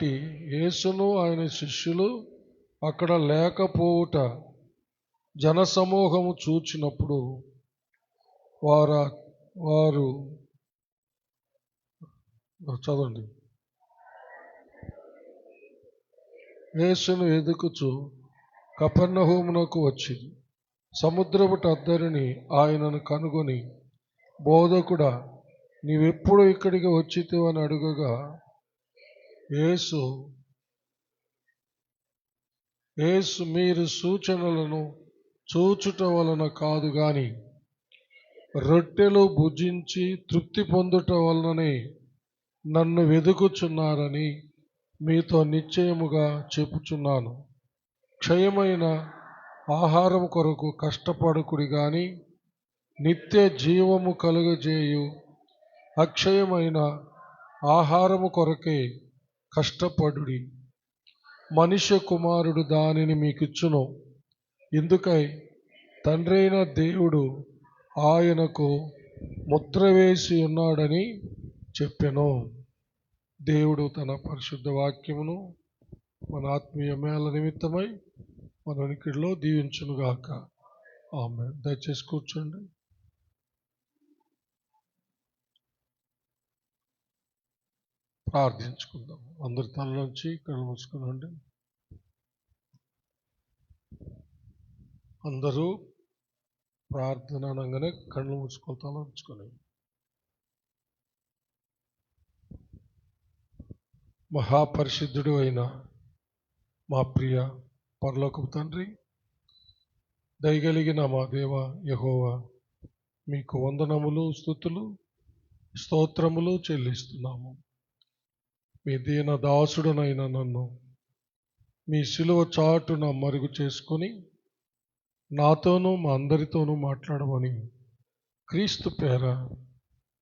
బట్టి యేసును ఆయన శిష్యులు అక్కడ లేకపోవుట జనసమూహము చూచినప్పుడు వారు చదవండి. యేసును ఎదుకుచు కపెర్నహూమునకు వచ్చి సముద్రపు అద్దరిని ఆయనను కనుగొని, బోధకుడా, నీవెప్పుడు ఇక్కడికి వచ్చితివి అని అడుగగా, యేసు మీరు సూచనలను చూచుట వలన కాదు గాని రొట్టెలు భుజించి తృప్తి పొందుట వలననే నన్ను వెదుకుచున్నారని మీతో నిశ్చయముగా చెప్పుచున్నాను. క్షయమైన ఆహారం కొరకు కష్టపడుకుడి గాని నిత్య జీవము కలుగజేయు అక్షయమైన ఆహారము కొరకే కష్టపడుడి. మనుష్య కుమారుడు దానిని మీకిచ్చును. ఇందుకై తండ్రైన దేవుడు ఆయనకు ముద్ర వేసి ఉన్నాడని చెప్పెను. దేవుడు తన పరిశుద్ధ వాక్యమును మన ఆత్మీయ మేళ నిమిత్తమై మన వెనుకడిలో దీవించునుగాక. ఆమేన్. దయచేసి కూర్చోండి. ప్రార్థించుకుందాం. అందరి తలలోంచి కళ్ళు మూసుకునండి. అందరూ ప్రార్థన అనగానే కళ్ళు మూసుకొని తల ఉంచుకొని, మహాపరిశుద్ధుడు అయిన మా ప్రియ పరలోకపు తండ్రి, దయగలిగిన మా దేవ యెహోవా, మీకు వందనములు, స్తుతులు, స్తోత్రములు చెల్లిస్తున్నాము. మీ దీన దాసుడనైన నన్ను మీ శిలువ చాటున మరుగు చేసుకొని నాతోనూ మా అందరితోనూ మాట్లాడమని క్రీస్తు పేర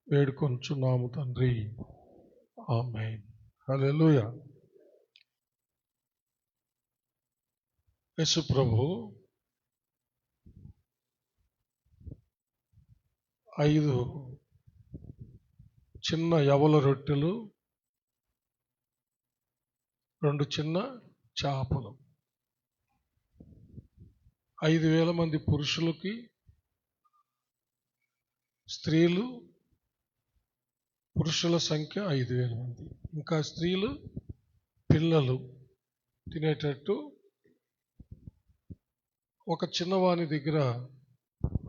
వేడుకొంచున్నాము తండ్రి. ఆమేన్. హల్లెలూయా. యేసు ప్రభు 5 చిన్న యవల రొట్టెలు, 2 చిన్న చేపలు, 5,000 మంది పురుషులకి, స్త్రీలు, పురుషుల సంఖ్య 5,000 మంది, ఇంకా స్త్రీలు, పిల్లలు తినేటట్టు ఒక చిన్నవాని దగ్గర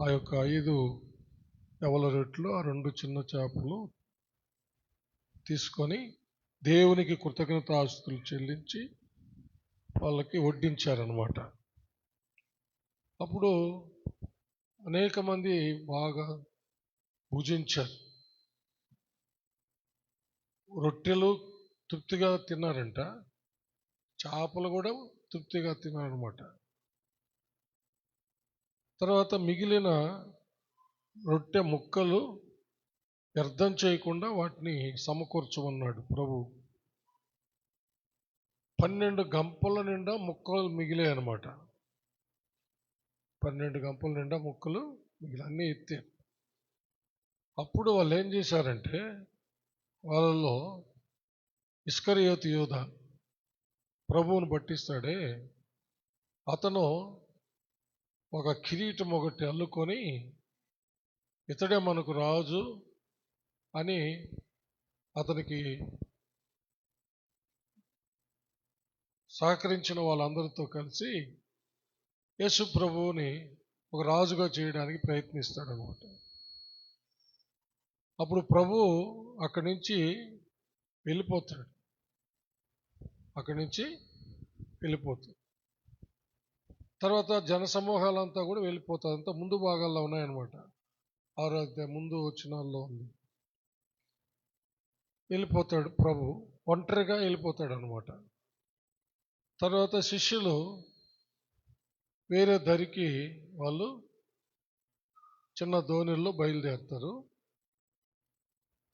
ఆ యొక్క 5 యవల రొట్టెలు, ఆ 2 చిన్న చేపలు తీసుకొని దేవునికి కృతజ్ఞతాస్తుతులు చెల్లించి వాళ్ళకి వడ్డించారనమాట. అప్పుడు అనేక మంది బాగా భుజించారు. రొట్టెలు తృప్తిగా తిన్నారంట, చేపలు కూడా తృప్తిగా తిన్నారనమాట. తర్వాత మిగిలిన రొట్టె ముక్కలు వ్యర్థం చేయకుండా వాటిని సమకూర్చమన్నాడు ప్రభు. 12 గంపల నిండా ముక్కలు మిగిలాయి అనమాట. 12 గంపల నిండా ముక్కలు మిగిలి అన్నీ ఎత్తారు. అప్పుడు వాళ్ళు ఏం చేశారంటే, వాళ్ళలో ఇస్కరియోతు యూదా, ప్రభువును పట్టిస్తాడే, అతను ఒక కిరీటం ఒకటి అల్లుకొని ఇతడే మనకు రాజు అని అతనికి సహకరించిన వాళ్ళందరితో కలిసి యేసు ప్రభువుని ఒక రాజుగా చేయడానికి ప్రయత్నిస్తాడనమాట. అప్పుడు ప్రభు అక్కడి నుంచి వెళ్ళిపోతాడు. తర్వాత జనసమూహాలంతా కూడా వెళ్ళిపోతారు. అంతా ముందు భాగాల్లో ఉన్నాయన్నమాట. 6వ అధ్యాయం ముందు వచనాల్లో ఉంది. వెళ్ళిపోతాడు ప్రభు, ఒంటరిగా వెళ్ళిపోతాడు అనమాట. తర్వాత శిష్యులు వేరే దరికి వాళ్ళు చిన్న దోణిల్లో బయలుదేరుతారు.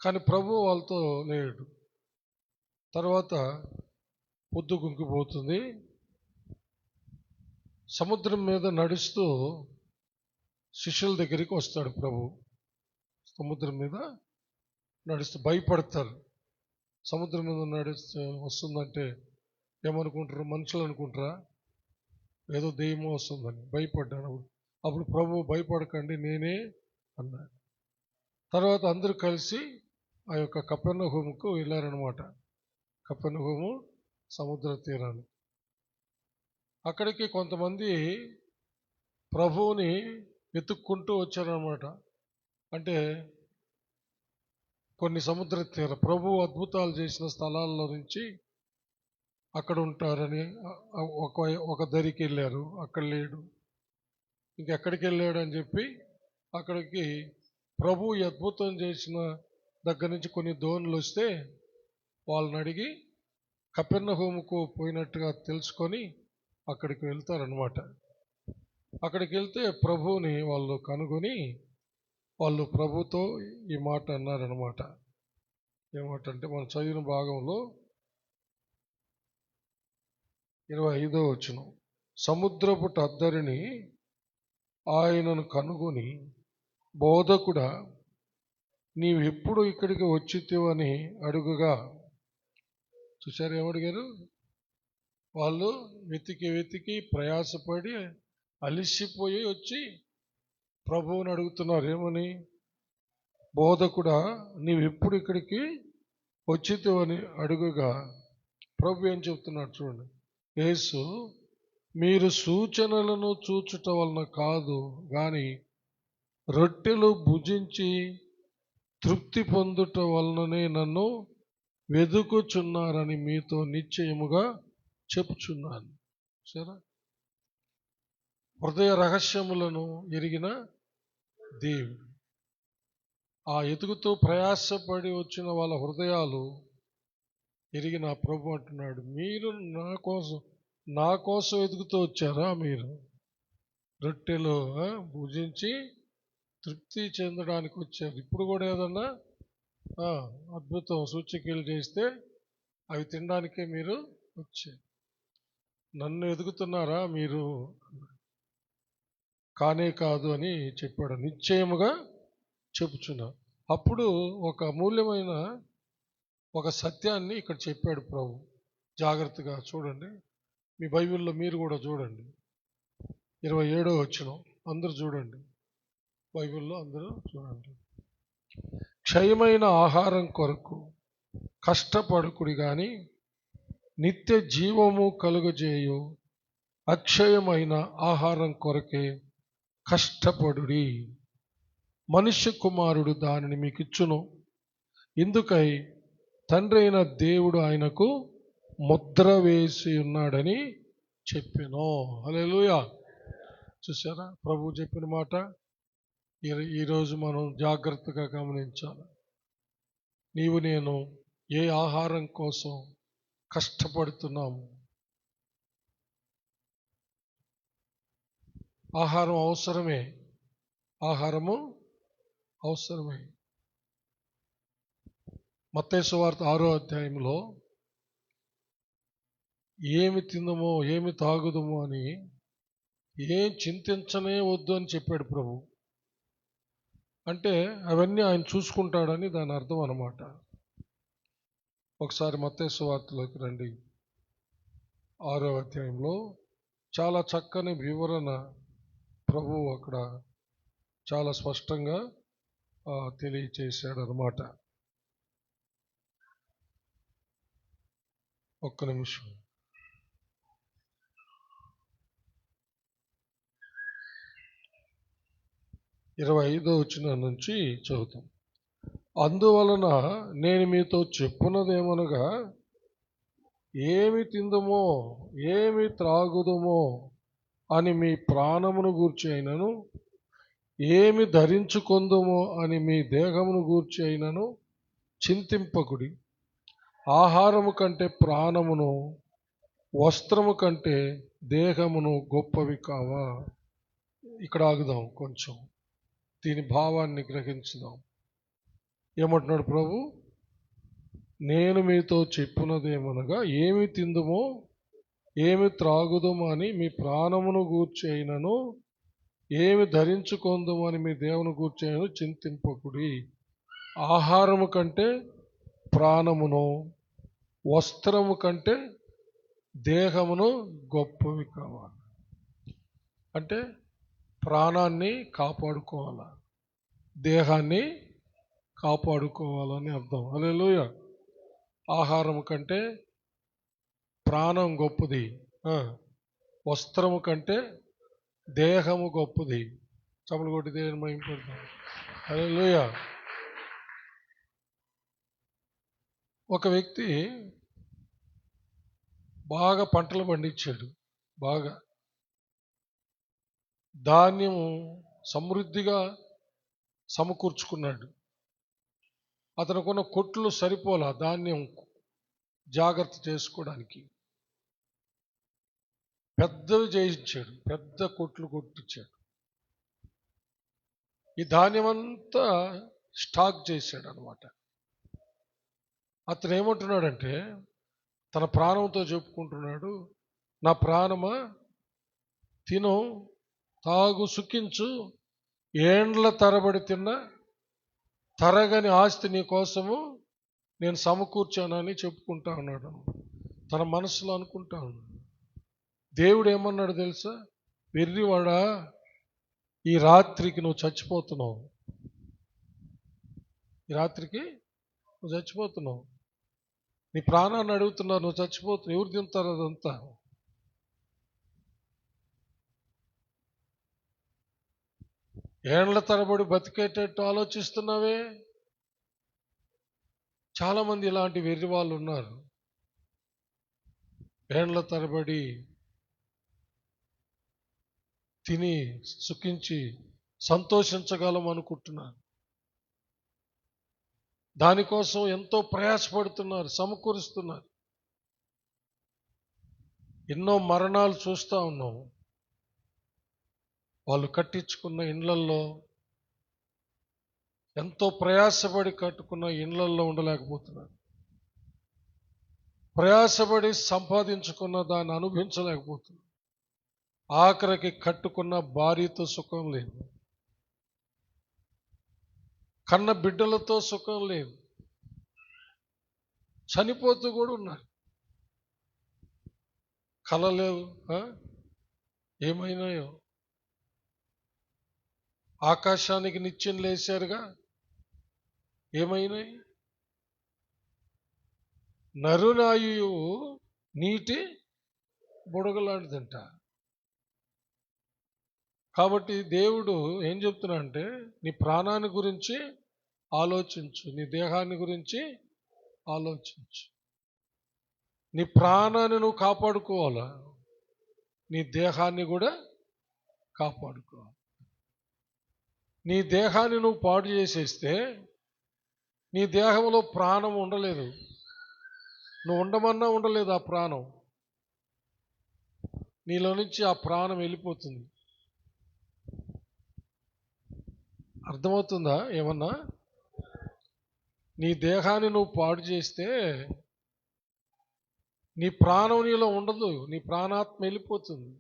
కానీ ప్రభు వాళ్ళతో లేడు. తర్వాత పొద్దు గుంకిపోతుంది. సముద్రం మీద నడుస్తూ శిష్యుల దగ్గరికి వస్తాడు ప్రభు. సముద్రం మీద నడుస్తూ భయపడతారు. సముద్రం మీద వస్తుందంటే ఏమనుకుంటారు? మనుషులు అనుకుంటారా? ఏదో దెయ్యమో వస్తుందని భయపడ్డాడు. అప్పుడు ప్రభు భయపడకండి నేనే అన్నాడు. తర్వాత అందరూ కలిసి ఆ యొక్క కపెర్నహూముకు వెళ్ళారనమాట. కపెర్నహూము సముద్ర తీరాన్ని. అక్కడికి కొంతమంది ప్రభువుని వెతుక్కుంటూ వచ్చారనమాట. అంటే కొన్ని సముద్ర తీర ప్రభు అద్భుతాలు చేసిన స్థలాల్లో నుంచి అక్కడ ఉంటారని ఒక దరికి వెళ్ళారు, అక్కడ లేడు. ఇంకెక్కడికి వెళ్ళాడు అని చెప్పి అక్కడికి ప్రభు అద్భుతం చేసిన దగ్గర నుంచి కొన్ని ధోనులు వస్తే వాళ్ళని అడిగి కపెర్నహూముకు పోయినట్టుగా తెలుసుకొని అక్కడికి వెళ్తారనమాట. అక్కడికి వెళ్తే ప్రభువుని వాళ్ళు కనుగొని వాళ్ళు ప్రభుతో ఈ మాట అన్నారనమాట. ఏమాట అంటే మనం చదివిన భాగంలో 25వ వచనం, సముద్రపు అద్దరిని ఆయనను కనుగొని, బోధకుడా నీవెప్పుడు ఇక్కడికి వచ్చితివని అడుగుగా. చూశారు ఏమడిగారు? వాళ్ళు వెతికి ప్రయాసపడి అలిసిపోయి వచ్చి ప్రభువుని అడుగుతున్నారు. ఏమని? బోధకుడా నీవెప్పుడు ఇక్కడికి వచ్చితివని అడుగుగా. ప్రభు ఏం చెప్తున్నాడు చూడండి. యేసు, మీరు సూచనలను చూచుట వలన కాదు గాని రొట్టెలు భుజించి తృప్తి పొందుట వలననే నన్ను వెదుకుచున్నారని మీతో నిశ్చయముగా చెప్పుచున్నాను. సరే, హృదయ రహస్యములను ఎరిగిన దేవుడు. ఆ ఎదుగుతూ ప్రయాసపడి వచ్చిన వాళ్ళ హృదయాలు ఎరిగిన ప్రభు అంటున్నాడు, మీరు నా కోసం ఎదుగుతూ వచ్చారా? మీరు రొట్టెలు భుజించి తృప్తి చెందడానికి వచ్చారు. ఇప్పుడు కూడా ఏదన్నా అద్భుతం సూచక్రియలు చేస్తే అవి తినడానికే మీరు వచ్చారు. నన్ను ఎదుగుతున్నారా మీరు? కానే కాదు అని చెప్పాడు. నిశ్చయముగా చెప్పుచున్నా. అప్పుడు ఒక అమూల్యమైన ఒక సత్యాన్ని ఇక్కడ చెప్పాడు ప్రభు. జాగ్రత్తగా చూడండి, మీ బైబిల్లో మీరు కూడా చూడండి. 27వ వచనం అందరూ చూడండి, బైబిల్లో అందరూ చూడండి. క్షయమైన ఆహారం కొరకు కష్టపడుకుడి గాని నిత్య జీవము కలుగజేయు అక్షయమైన ఆహారం కొరకే కష్టపడుడి. మనుష్య కుమారుడు దానిని మీకు ఇచ్చును. ఇందుకై తండ్రి అయిన దేవుడు ఆయనకు ముద్ర వేసి ఉన్నాడని చెప్పాను. హల్లెలూయా. చూసారా ప్రభు చెప్పిన మాట? ఈరోజు మనం జాగ్రత్తగా గమనించాలి. నీవు నేను ఏ ఆహారం కోసం కష్టపడుతున్నాము? ఆహారం అవసరమే, ఆహారము అవసరమే. మత్తయి సువార్త 6వ అధ్యాయంలో ఏమి తిందమో ఏమి తాగుదమో అని ఏం చింతించనే వద్దు అని చెప్పాడు ప్రభు. అంటే అవన్నీ ఆయన చూసుకుంటాడని దాని అర్థం అన్నమాట. ఒకసారి మత్తయి సువార్తలోకి రండి. 6వ అధ్యాయంలో చాలా చక్కని వివరణ ప్రభు అక్కడ చాలా స్పష్టంగా తెలియచేశాడు అన్నమాట. ఒక్క నిమిషం. ఇరవై 25వ వచనం నుంచి చదువుతాం. అందువలన నేను మీతో చెప్పున్నదేమనగా, ఏమి తిందుమో ఏమి త్రాగుదుమో అని మీ ప్రాణమును గూర్చి అయినను, ఏమి ధరించుకొందుమో అని మీ దేహమును గూర్చి అయినను చింతింపకుడి. ఆహారము కంటే ప్రాణమును, వస్త్రము కంటే దేహమును గొప్పవి కావా. ఇక్కడ ఆగుదాం, కొంచెం దీని భావాన్ని గ్రహించుదాం. ఏమంటున్నాడు ప్రభు? నేను మీతో చెప్పున్నదేమనగా, ఏమి తిందుమో ఏమి త్రాగుదుమో అని మీ ప్రాణమును గూర్చి అయినను, ఏమి ధరించుకొందుమో అని మీ దేవుని గూర్చి అయినను చింతింపకుడి. ఆహారము కంటే ప్రాణమును వస్త్రము కంటే దేహమును గొప్పవి కావాలి. అంటే ప్రాణాన్ని కాపాడుకోవాలా, దేహాన్ని కాపాడుకోవాలని అర్థం. హల్లెలూయా. ఆహారం కంటే ప్రాణం గొప్పది, వస్త్రము కంటే దేహము గొప్పది. చపలు కొట్టి దేవుని మహిమపడతాం. హల్లెలూయా. ఒక వ్యక్తి బాగా పంటలు పండించాడు, బాగా ధాన్యము సమృద్ధిగా సమకూర్చుకున్నాడు. అతనుకున్న కొట్లు సరిపోలా ధాన్యం జాగ్రత్త చేసుకోవడానికి. పెద్దవి చేయించాడు, పెద్ద కొట్లు కొట్టించాడు. ఈ ధాన్యం అంతా స్టాక్ చేశాడు అనమాట. అతను ఏమంటున్నాడంటే తన ప్రాణంతో చెప్పుకుంటున్నాడు, నా ప్రాణమా తిను, తాగు, సుఖించు, ఏండ్ల తరబడి తిన్నా తరగని ఆస్తి నీ కోసము నేను సమకూర్చానని చెప్పుకుంటా ఉన్నాడు. తన మనసులో అనుకుంటా ఉన్నాడు. దేవుడు ఏమన్నాడు తెలుసా? వెర్రివాడా, ఈ రాత్రికి నువ్వు చచ్చిపోతున్నావు, ఈ రాత్రికి నువ్వు చచ్చిపోతున్నావు. నీ ప్రాణాన్ని అడుగుతున్నారు, నువ్వు చచ్చిపోతున్నావు. ఎవరు తింటారు అదంతా? ఏండ్ల తరబడి బతికేటట్టు ఆలోచిస్తున్నావే. చాలామంది ఇలాంటి వెర్రి వాళ్ళు ఉన్నారు. ఏండ్ల తరబడి తిని సుఖించి సంతోషించగలం అనుకుంటున్నారు. దానికోసం ఎంతో ప్రయాసపడుతున్నారు, సమకూరుస్తున్నారు. ఎన్నో మరణాలు చూస్తూ ఉన్నాం. వాళ్ళు కట్టించుకున్న ఇండ్లల్లో, ఎంతో ప్రయాసపడి కట్టుకున్న ఇండ్లల్లో ఉండలేకపోతున్నారు. ప్రయాసపడి సంపాదించుకున్న దాన్ని అనుభవించలేకపోతున్నారు. ఆఖరికి కట్టుకున్న భార్యతో సుఖం లేదు, కన్న బిడ్డలతో సుఖం లేదు, చనిపోతూ కూడా ఉన్నారు. కలలేవు, ఏమైనాయో. ఆకాశానికి నిత్యం లేచారుగా, ఏమైనాయి? నరునాయు నీటి బుడగలాంటిదంట. కాబట్టి దేవుడు ఏం చెప్తున్నా అంటే, నీ ప్రాణాన్ని గురించి ఆలోచించు, నీ దేహాన్ని గురించి ఆలోచించు. నీ ప్రాణాన్ని నువ్వు కాపాడుకోవాలా, నీ దేహాన్ని కూడా కాపాడుకోవాలి. నీ దేహాన్ని నువ్వు పాడు చేసేస్తే నీ దేహంలో ప్రాణం ఉండలేదు. నువ్వు ఉండమన్నా ఉండలేదు. ఆ ప్రాణం నీలో నుంచి ఆ ప్రాణం వెళ్ళిపోతుంది. అర్థమవుతుందా? ఏమన్నా నీ దేహాన్ని నువ్వు పాడు చేస్తే నీ ప్రాణం నీలో ఉండదు, నీ ప్రాణాత్మ వెళ్ళిపోతుంది.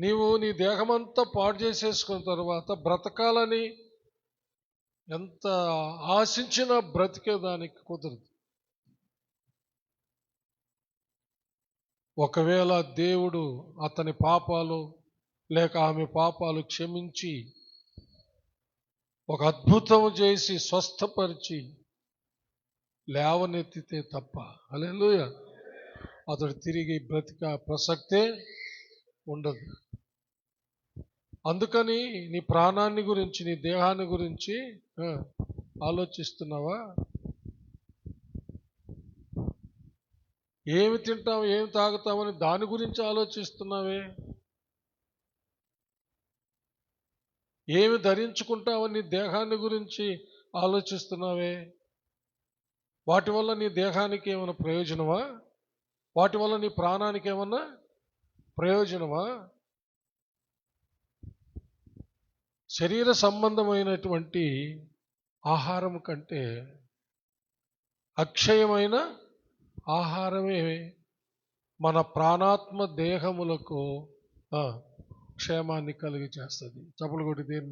నీవు నీ దేహమంతా పాడు చేసేసుకున్న తర్వాత బ్రతకాలని ఎంత ఆశించినా బ్రతికేదానికి కుదరదు. ఒకవేళ దేవుడు అతని పాపాలు లేక ఆమె పాపాలు క్షమించి ఒక అద్భుతం చేసి స్వస్థపరిచి లేవనెత్తితే తప్ప, హల్లెలూయా, అతడు తిరిగి బ్రతిక ప్రసక్తే ఉండదు. అందుకని నీ ప్రాణాన్ని గురించి, నీ దేహాన్ని గురించి ఆలోచిస్తున్నావా? ఏమి తింటావు, ఏమి తాగుతామని దాని గురించి ఆలోచిస్తున్నావే? ఏమి ధరించుకుంటావని నీ దేహాన్ని గురించి ఆలోచిస్తున్నావే? వాటి వల్ల నీ దేహానికి ఏమైనా ప్రయోజనమా? వాటి వల్ల నీ ప్రాణానికి ఏమన్నా ప్రయోజనమా? శరీర సంబంధమైనటువంటి ఆహారం కంటే అక్షయమైన ఆహారమే మన ప్రాణాత్మ దేహములకు క్షేమాన్ని కలిగి చేస్తుంది. చప్పలు కొట్టి దేని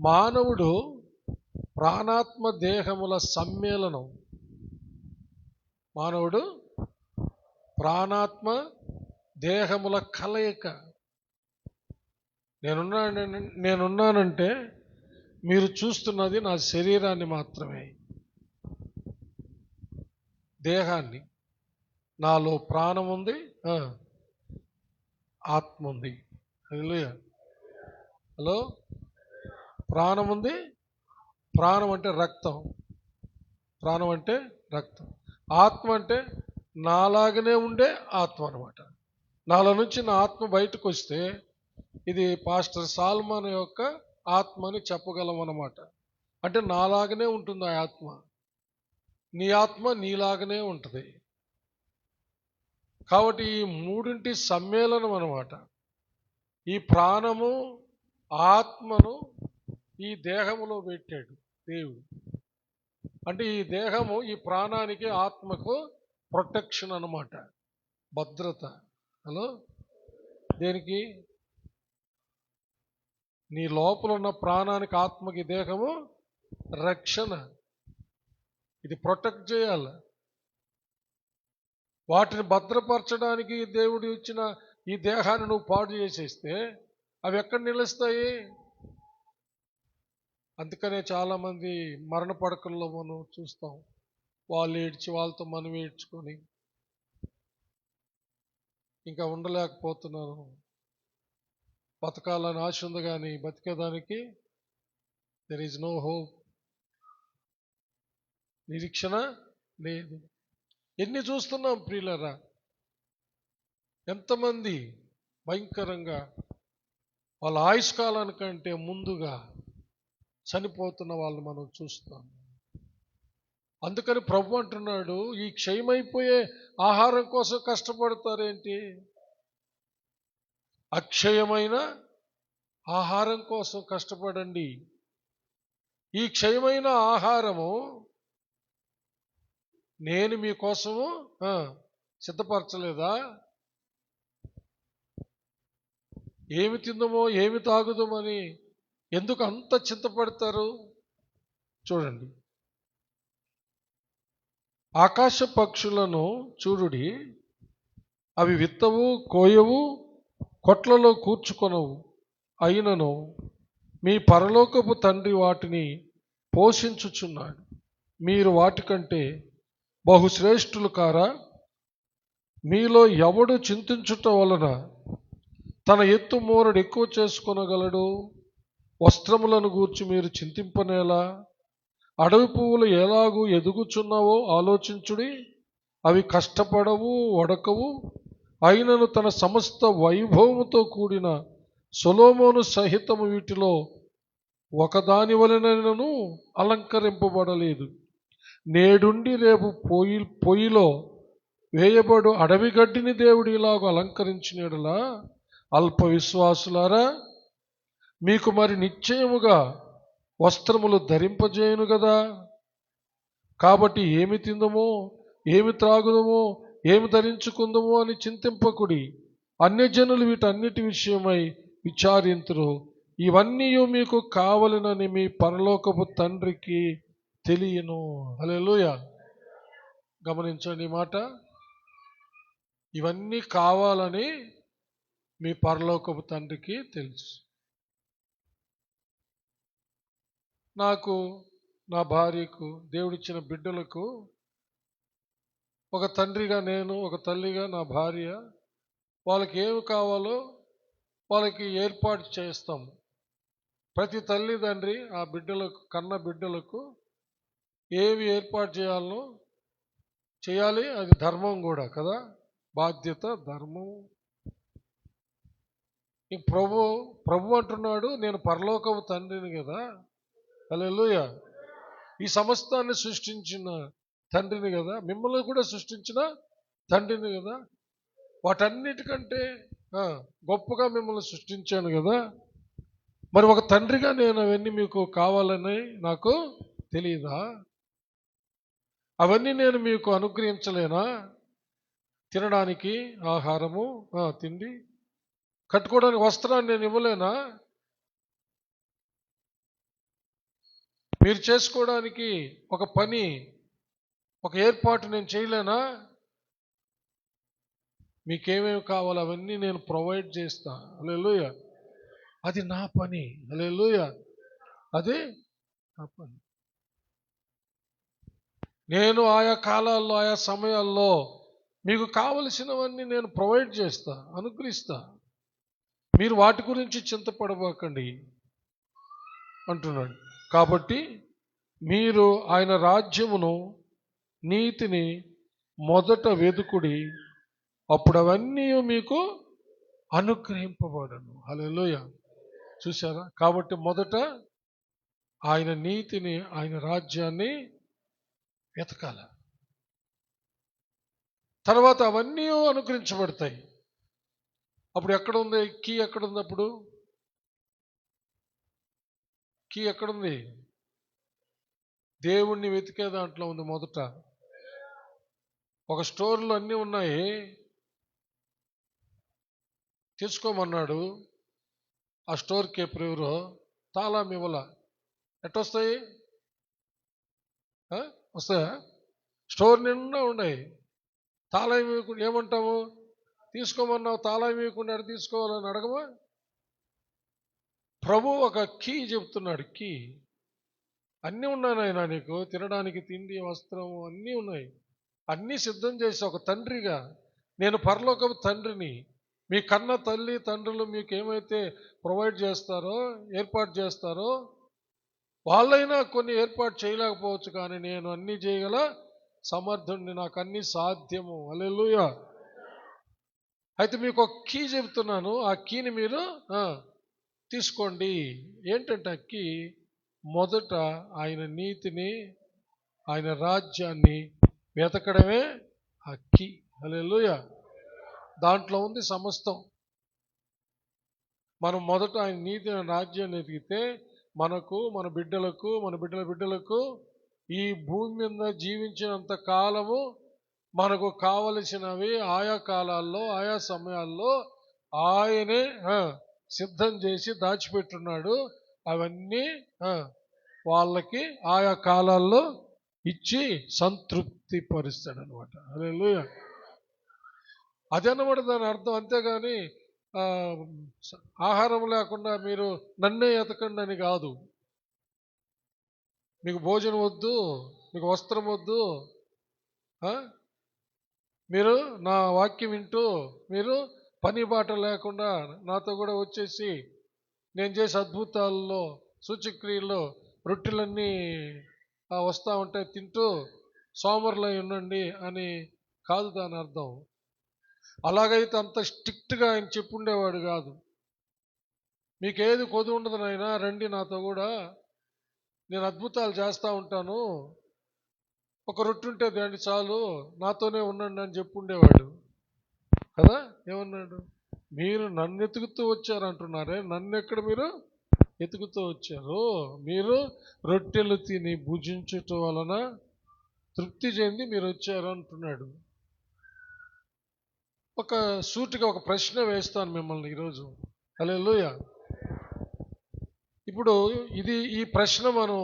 మానవుడు ప్రాణాత్మ దేహముల సమ్మేళనం. మానవుడు ప్రాణాత్మ దేహముల కలయిక. నేనున్నానంటే మీరు చూస్తున్నది నా శరీరాన్ని మాత్రమే, దేహాన్ని. నాలో ప్రాణం ఉంది, ఆత్మ ఉంది. హలో, ప్రాణం ఉంది. ప్రాణం అంటే రక్తం. ప్రాణం అంటే రక్తం. ఆత్మ అంటే నాలాగనే ఉండే ఆత్మ అనమాట. నాలో నుంచి నా ఆత్మ బయటకు వస్తే ఇది పాస్టర్ సాల్మన్ యొక్క ఆత్మ అని చెప్పగలం అన్నమాట. అంటే నాలాగనే ఉంటుంది ఆ ఆత్మ. నీ ఆత్మ నీలాగనే ఉంటుంది. కాబట్టి ఈ మూడింటి సమ్మేళనం అన్నమాట. ఈ ప్రాణము ఆత్మను ఈ దేహములో పెట్టాడు దేవుడు. అంటే ఈ దేహము ఈ ప్రాణానికి ఆత్మకు ప్రొటెక్షన్ అన్నమాట, భద్రత. హలో, దేనికి? నీ లోపల ఉన్న ప్రాణానికి ఆత్మకి దేహము రక్షణ. ఇది ప్రొటెక్ట్ చేయాలి. వాటిని భద్రపరచడానికి దేవుడు ఇచ్చిన ఈ దేహాన్ని నువ్వు పాడు చేసేస్తే అవి ఎక్కడ నిలుస్తాయి? అందుకనే చాలామంది మరణ పడకల్లో మనం చూస్తాం. వాళ్ళు ఏడ్చి వాళ్ళతో మనం ఏడ్చుకొని ఇంకా ఉండలేకపోతున్నాను. బతకాలని ఆశ ఉంది కానీ బతికేదానికి దెర్ ఈజ్ నో హోప్, నిరీక్షణ లేదు. ఎన్ని చూస్తున్నాం ప్రియులరా? ఎంతమంది భయంకరంగా వాళ్ళ ఆయుష్కాలానికంటే ముందుగా చనిపోతున్న వాళ్ళు మనం చూస్తాం. అందుకని ప్రభు అంటున్నాడు, ఈ క్షయమైపోయే ఆహారం కోసం కష్టపడతారేంటి? అక్షయమైన ఆహారం కోసం కష్టపడండి. ఈ క్షయమైన ఆహారము నేను మీకోసము సిద్ధపరచలేదా? ఏమి తిందమో ఏమి తాగుదామని ఎందుకు అంత చింతపడతారు? చూడండి, ఆకాశ పక్షులను చూడుడి, అవి విత్తవు, కోయవు, కొట్లలో కూర్చుకొనవు, అయినను మీ పరలోకపు తండ్రి వాటిని పోషించుచున్నాడు. మీరు వాటికంటే బహుశ్రేష్ఠులు కారా? మీలో ఎవడు చింతించుట వలన తన ఎత్తు మూరడు ఎక్కువ చేసుకొనగలడు? వస్త్రములను గూర్చి మీరు చింతింపనేలా? అడవి పువ్వులు ఎలాగూ ఎదుగుచున్నావో ఆలోచించుడి. అవి కష్టపడవు, వడకవు. అయినను తన సమస్త వైభవముతో కూడిన సొలొమోను సహితము వీటిలో ఒకదాని వలనను అలంకరింపబడలేదు. నేడుండి రేపు పొయ్యిలో వేయబడు అడవి గడ్డిని దేవుడు ఇలాగ అలంకరించినలా, అల్ప విశ్వాసులారా, మీకు మరి నిశ్చయముగా వస్త్రములు ధరింపజేయును కదా. కాబట్టి ఏమి తిందమో, ఏమి త్రాగుదమో, ఏమి ధరించుకుందమో అని చింతింపకుడి. అన్యజనులు వీటన్నిటి విషయమై విచారింతురు. ఇవన్నీ మీకు కావలెనని మీ పరలోకపు తండ్రికి తెలియను. హల్లెలూయా. గమనించండి ఈ మాట. ఇవన్నీ కావాలని మీ పరలోకపు తండ్రికి తెలుసు. నాకు, నా భార్యకు, దేవుడిచ్చిన బిడ్డలకు ఒక తండ్రిగా నేను, ఒక తల్లిగా నా భార్య, వాళ్ళకి ఏమి కావాలో వాళ్ళకి ఏర్పాటు చేస్తాము. ప్రతి తల్లిదండ్రి ఆ బిడ్డలకు, కన్న బిడ్డలకు ఏవి ఏర్పాటు చేయాలో చేయాలి. అది ధర్మం కూడా కదా, బాధ్యత, ధర్మం. ప్రభు అంటున్నాడు, నేను పరలోకపు తండ్రిని కదా. హల్లెలూయా. ఈ సమస్తాన్ని సృష్టించిన తండ్రిని కదా, మిమ్మల్ని కూడా సృష్టించిన తండ్రిని కదా. వాటన్నిటికంటే గొప్పగా మిమ్మల్ని సృష్టించాను కదా. మరి ఒక తండ్రిగా నేను అవన్నీ మీకు కావాలని నాకు తెలియదా? అవన్నీ నేను మీకు అనుగ్రహించలేనా? తినడానికి ఆహారము, తిండి, కట్టుకోవడానికి వస్త్రాన్ని నేను ఇవ్వలేనా? మీరు చేసుకోవడానికి ఒక పని, ఒక ఏర్పాటు నేను చేయలేనా? మీకేమేమి కావాలో అవన్నీ నేను ప్రొవైడ్ చేస్తా. హల్లెలూయా. అది నా పని. హల్లెలూయా. అది నా పని. నేను ఆయా కాలాల్లో, ఆయా సమయాల్లో మీకు కావలసినవన్నీ నేను ప్రొవైడ్ చేస్తా, అనుగ్రహిస్తా. మీరు వాటి గురించి చింతపడబోకండి అంటున్నాడు. కాబట్టి మీరు ఆయన రాజ్యమును, నీతిని మొదట వెదుకుడి, అప్పుడు అవన్నీ మీకు అనుగ్రహింపబడను. హల్లెలూయా. చూసారా? కాబట్టి మొదట ఆయన నీతిని, ఆయన రాజ్యాన్ని వెతకాల. తర్వాత అవన్నీ అనుగ్రహించబడతాయి. అప్పుడు ఎక్కడుంది కీ? ఎక్కడుంది? అప్పుడు కీ ఎక్కడుంది? దేవుణ్ణి వెతికే దాంట్లో ఉంది. మొదట ఒక స్టోర్లో అన్నీ ఉన్నాయి, తీసుకోమన్నాడు. ఆ స్టోర్ కీపర్ ఎవరో తాళం ఇవ్వాల. ఎట్టొస్తాయి? వస్తాయా? స్టోర్ నిండా ఉన్నాయి. తాళం ఇవ్వకుండా ఏమంటాము? తీసుకోమన్నావు, తాళం ఇవ్వకుండా ఎక్కడ తీసుకోవాలని అడగమా? ప్రభు ఒక కీ చెప్తున్నాడు. కీ అన్నీ ఉన్నాయి నాయన, నీకు తినడానికి తిండి, వస్త్రం అన్నీ ఉన్నాయి. అన్నీ సిద్ధం చేసి ఒక తండ్రిగా, నేను పరలోకపు తండ్రిని, మీ కన్న తల్లి తండ్రులు మీకు ఏమైతే ప్రొవైడ్ చేస్తారో, ఏర్పాటు చేస్తారో, వాళ్ళైనా కొన్ని ఏర్పాటు చేయలేకపోవచ్చు, కానీ నేను అన్నీ చేయగల సమర్థుడిని, నాకు అన్నీ సాధ్యము. హల్లెలూయా. అయితే మీకు ఒక కీ చెబుతున్నాను, ఆ కీని మీరు తీసుకోండి. ఏంటంటే ఆ కీ, మొదట ఆయన నీతిని, ఆయన రాజ్యాన్ని వెతకడమే ఆ కీ. హల్లెలూయా. దాంట్లో ఉంది సమస్తం. మనం మొదట ఆయన నీతిని, రాజ్యాన్ని వెతికితే మనకు, మన బిడ్డలకు, మన బిడ్డల బిడ్డలకు ఈ భూమి మీద జీవించినంత కాలము మనకు కావలసినవి ఆయా కాలాల్లో, ఆయా సమయాల్లో ఆయనే సిద్ధం చేసి దాచిపెట్టున్నాడు. అవన్నీ వాళ్ళకి ఆయా కాలాల్లో ఇచ్చి సంతృప్తి పరుస్తాడు అనమాట. హల్లెలూయా. అదన్నమాట దాని అర్థం. అంతేగాని ఆహారం లేకుండా మీరు నన్నే ఎతకండి అని కాదు. మీకు భోజనం వద్దు, మీకు వస్త్రం వద్దు, మీరు నా వాక్యం వింటూ మీరు పని బాట లేకుండా నాతో కూడా వచ్చేసి నేను చేసే అద్భుతాల్లో, సూచక్రియల్లో రొట్టెలన్నీ వస్తూ ఉంటాయి, తింటూ సోమరులై ఉండండి అని కాదు దాని అర్థం. అలాగైతే అంత స్ట్రిక్ట్గా ఆయన చెప్పుండేవాడు కాదు. మీకేది కొద్దు ఉండదు నాయనా, రండి నాతో కూడా, నేను అద్భుతాలు చేస్తూ ఉంటాను, ఒక రొట్టె ఉంటే దాన్ని చాలు, నాతోనే ఉండండి అని చెప్పుండేవాడు కదా. ఏమన్నాడు? మీరు నన్ను ఎతుకుతూ వచ్చారు అంటున్నారే, నన్ను ఎక్కడ మీరు ఎతుకుతూ వచ్చారు? మీరు రొట్టెలు తిని భుజించటం వలన తృప్తి చెంది మీరు వచ్చారు అంటున్నాడు. ఒక సూటిగా ఒక ప్రశ్న వేస్తాను మిమ్మల్ని ఈరోజు. హల్లెలూయా. ఇప్పుడు ఈ ప్రశ్న మనం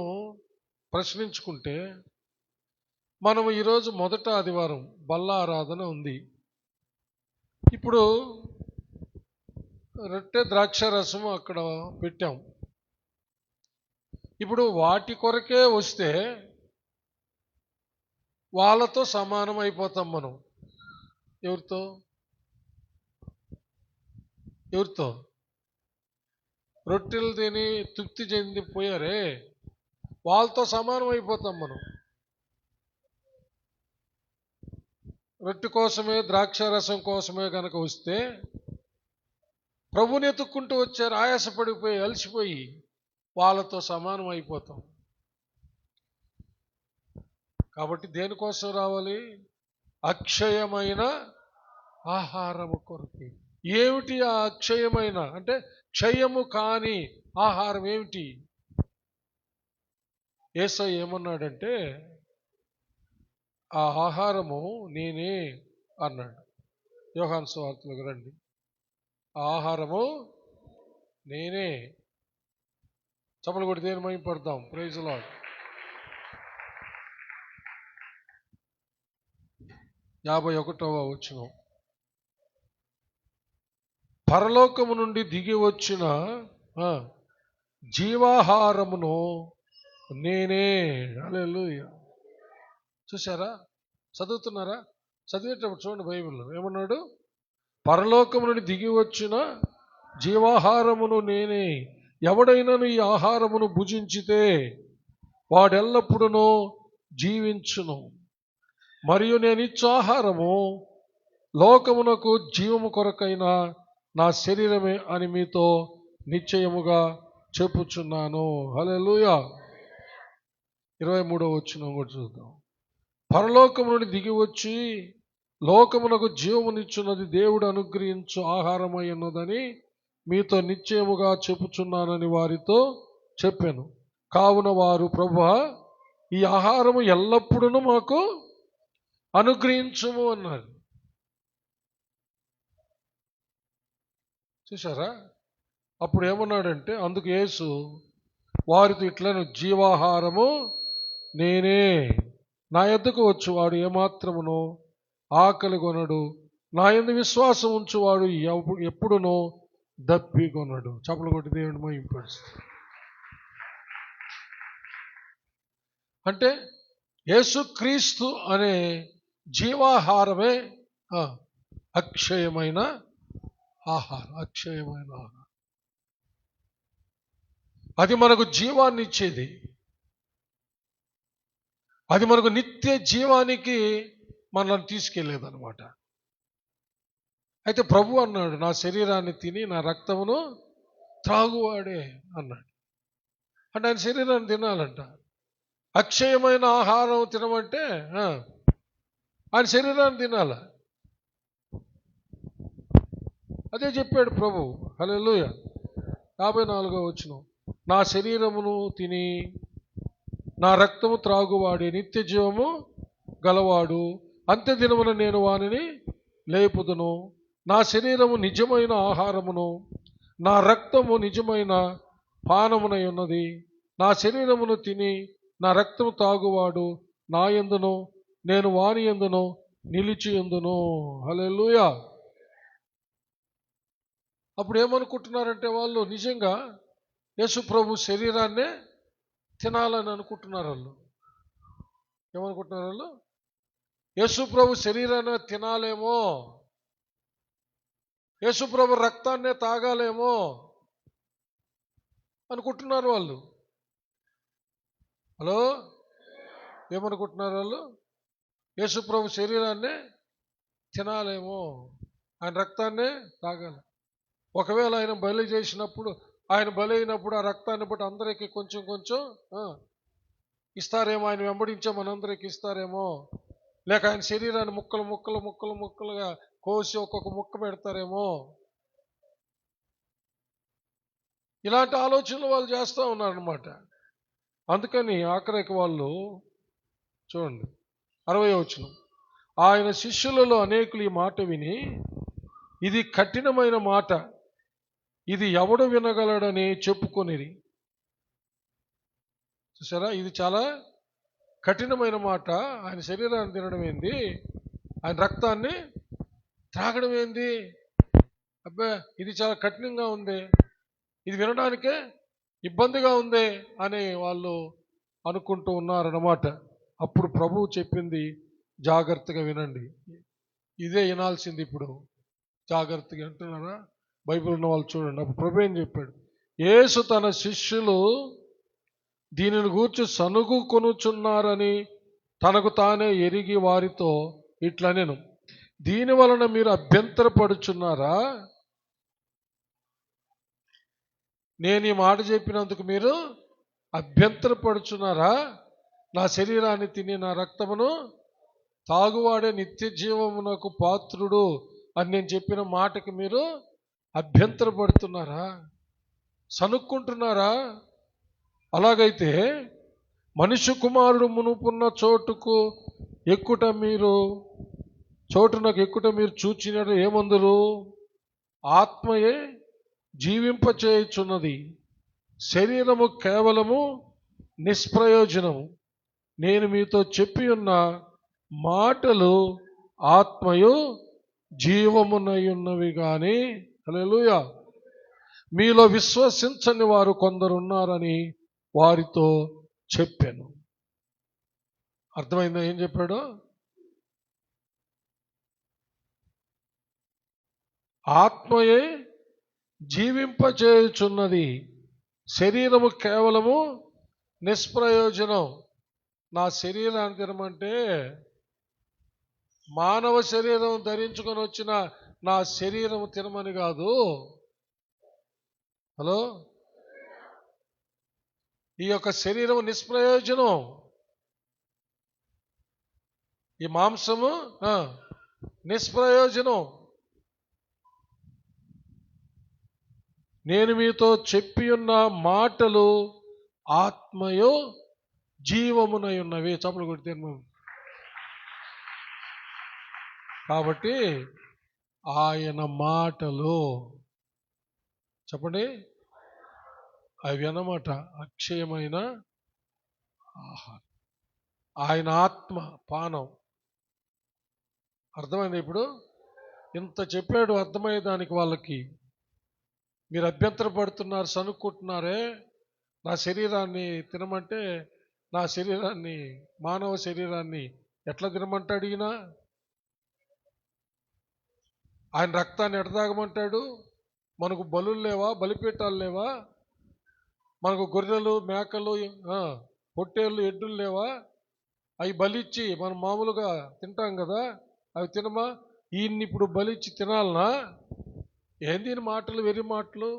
ప్రశ్నించుకుంటే, మనం ఈరోజు మొదట ఆదివారం బల్ల ఆరాధన ఉంది. ఇప్పుడు రొట్టె ద్రాక్ష రసం అక్కడ పెట్టాం. ఇప్పుడు వాటి కొరకే వస్తే వాళ్ళతో సమానం అయిపోతాం మనం. ఎవరితో? రొట్టెలు తిని తృప్తి చెందిపోయారే, వాళ్ళతో సమానం అయిపోతాం మనం. రొట్టె కోసమే, ద్రాక్ష రసం కోసమే కనుక వస్తే, ప్రభుని ఎత్తుక్కుంటూ వచ్చారు, ఆయాసపడిపోయి అలసిపోయి, వాళ్ళతో సమానం అయిపోతాం. కాబట్టి దేనికోసం రావాలి? అక్షయమైన ఆహారము కొరకు. ఏమిటి ఆ అక్షయమైన అంటే క్షయము కాని ఆహారం ఏమిటి? యేసయ్య ఏమన్నాడంటే, ఆ ఆహారము నేనే అన్నాడు. యోహాను సువార్తలోకి రండి. ఆ ఆహారము నేనే. చప్పలు కొట్టి దేని మహిమ పడదాం. Praise lord. 51వ వచనం. పరలోకము నుండి దిగి వచ్చిన జీవాహారమును నేనే. హల్లెలూయా. చూసారా? చదువుతున్నారా? చదివేటప్పుడు చూడండి బైబిల్లో ఏమన్నాడు? పరలోకము నుండి దిగి వచ్చిన జీవాహారమును నేనే. ఎవడైనాను ఈ ఆహారమును భుజించితే వాడెల్లప్పుడూ జీవించును. మరియు నేను ఇచ్చు ఆహారము లోకమునకు జీవము కొరకైన నా శరీరమే అని మీతో నిశ్చయముగా చెప్పుచున్నాను. హల్లెలూయా. 23వ వచనం కూడా చూద్దాం. పరలోకము నుండి దిగి వచ్చి లోకమునకు జీవమునిచ్చున్నది దేవుడు అనుగ్రహించు ఆహారమై ఉన్నదని మీతో నిశ్చయముగా చెప్పుచున్నానని వారితో చెప్పాను. కావున వారు, ప్రభువా, ఈ ఆహారము ఎల్లప్పుడూ మాకు అనుగ్రహించుము అన్నారు. చూసారా? అప్పుడు ఏమన్నాడంటే, అందుకు యేసు వారితో ఇట్లను, జీవాహారము నేనే. నా యొద్దకు వచ్చువాడు ఏమాత్రమునో ఆకలి కొనడు. నా యందు విశ్వాసం ఉంచువాడు ఎప్పుడునో దప్పికొనడు. చప్పలు కొట్టి దేవుని మహిమపరుస్తాడు. అంటే యేసుక్రీస్తు అనే జీవాహారమే అక్షయమైన ఆహారం. అక్షయమైన ఆహారం. అది మనకు జీవాన్ని ఇచ్చేది. అది మనకు నిత్య జీవానికి మనల్ని తీసుకెళ్ళేదన్నమాట. అయితే ప్రభు అన్నాడు, నా శరీరాన్ని తిని నా రక్తమును త్రాగువాడే అన్నాడు. అంటే ఆయన శరీరాన్ని తినాలంట. అక్షయమైన ఆహారం తినమంటే ఆయన శరీరాన్ని తినాల. అదే చెప్పాడు ప్రభు. హల్లెలూయా. 54వ వచనం. నా శరీరమును తిని నా రక్తము త్రాగువాడే నిత్య జీవము గలవాడు. అంత్య దినమున నేను వానిని లేపుదును. నా శరీరము నిజమైన ఆహారమును నా రక్తము నిజమైన పానమునై ఉన్నది. నా శరీరమును తిని నా రక్తము తాగువాడు నా యందును నేను వాని యందును నిలిచి యందును. హల్లెలూయా. అప్పుడు ఏమనుకుంటున్నారంటే వాళ్ళు నిజంగా యేసు ప్రభు శరీరాన్నే తినాలని అనుకుంటున్నారు. వాళ్ళు ఏమనుకుంటున్నారు? వాళ్ళు యేసు ప్రభు శరీరాన్ని తినాలేమో, యేసు ప్రభు రక్తాన్నే తాగాలేమో అనుకుంటున్నారు వాళ్ళు. హలో, ఏమనుకుంటున్నారు వాళ్ళు? యేసు ప్రభు శరీరాన్నే తినాలేమో, ఆయన రక్తాన్నే తాగాలి. ఒకవేళ ఆయన బలి చేసినప్పుడు, ఆయన బలి అయినప్పుడు ఆ రక్తాన్ని బట్టి అందరికీ కొంచెం కొంచెం ఇస్తారేమో, ఆయన వెంబడించే మనందరికీ ఇస్తారేమో, లేక ఆయన శరీరాన్ని ముక్కలు ముక్కలు ముక్కలు ముక్కలుగా కోసి ఒక్కొక్క ముక్క పెడతారేమో, ఇలాంటి ఆలోచనలు వాళ్ళు చేస్తూ ఉన్నారనమాట. అందుకని ఆఖరికి వాళ్ళు చూడండి 60వ వచనం. ఆయన శిష్యులలో అనేకులు ఈ మాట విని, ఇది కఠినమైన మాట, ఇది ఎవడు వినగలడని చెప్పుకొనిరి. చూసారా? ఇది చాలా కఠినమైన మాట. ఆయన శరీరాన్ని తినడం ఏంది, ఆయన రక్తాన్ని త్రాగడం ఏంది, అబ్బా ఇది చాలా కఠినంగా ఉంది, ఇది వినడానికే ఇబ్బందిగా ఉంది అని వాళ్ళు అనుకుంటూ ఉన్నారన్నమాట. అప్పుడు ప్రభువు చెప్పింది జాగ్రత్తగా వినండి. ఇదే వినాల్సింది ఇప్పుడు. జాగ్రత్తగా అంటున్నారా? బైబిల్ ఉన్న వాళ్ళు చూడండి. అప్పుడు ప్రభు ఏం చెప్పాడు? యేసు తన శిష్యులు దీనిని గూర్చి సనుగు కొనుచున్నారని తనకు తానే ఎరిగి వారితో ఇట్లనెను, దీని వలన మీరు అభ్యంతరపడుచున్నారా? నేను ఈ మాట చెప్పినందుకు మీరు అభ్యంతరపడుచున్నారా? నా శరీరాన్ని తిని నా రక్తమును తాగువాడే నిత్య జీవమునకు పాత్రుడు అని నేను చెప్పిన మాటకి మీరు అభ్యంతరపడుతున్నారా? సనుక్కుంటున్నారా? అలాగైతే మనుష్య కుమారుడు మునుపున్న చోటునకు ఎక్కుట మీరు చూచినట్టు ఏమందురు? ఆత్మయే జీవింపచేయుచున్నది, శరీరము కేవలము నిష్ప్రయోజనము. నేను మీతో చెప్పి ఉన్న మాటలు ఆత్మయు జీవమునయున్నవి గాని, హల్లెలూయా, మీలో విశ్వసించని వారు కొందరున్నారని వారితో చెప్పాను. అర్థమైందా ఏం చెప్పాడు? ఆత్మయే జీవింపచేయుచున్నది, శరీరము కేవలము నిష్ప్రయోజనం. నా శరీరాన్ని తినమంటే మానవ శరీరం ధరించుకొని వచ్చిన నా శరీరం తినమని కాదు. హలో, ఈ యొక్క శరీరం నిష్ప్రయోజనం. ఈ మాంసము నిష్ప్రయోజనం. నేను మీతో చెప్పి ఉన్న మాటలు ఆత్మయో జీవమునై ఉన్నవి. చప్పలు కొడితే కాబట్టి ఆయన మాటలు చెప్పండి, అవి అన్నమాట అక్షయమైన ఆహారం, ఆయన ఆత్మ పానం. అర్థమైంది? ఇప్పుడు ఇంత చెప్పాడు, అర్థమయ్యేదానికి వాళ్ళకి. మీరు అభ్యంతరపడుతున్నారు, సనుక్కుంటున్నారే, నా శరీరాన్ని తినమంటే నా శరీరాన్ని, మానవ శరీరాన్ని ఎట్లా తినమంటాడు ఈయన? ఆయన రక్తాన్ని ఎడతాగమంటాడు? మనకు బలులు లేవా? బలిపీఠాలు లేవా? మనకు గొర్రెలు, మేకలు, పొట్టేళ్ళు, ఎడ్డులు లేవా? అవి బలిచ్చి మనం మామూలుగా తింటాం కదా, అవి తినమా? ఈయన్ని ఇప్పుడు బలిచ్చి తినాలనా? ఏంది ఈయన మాటలు? వెర్రి మాటలు.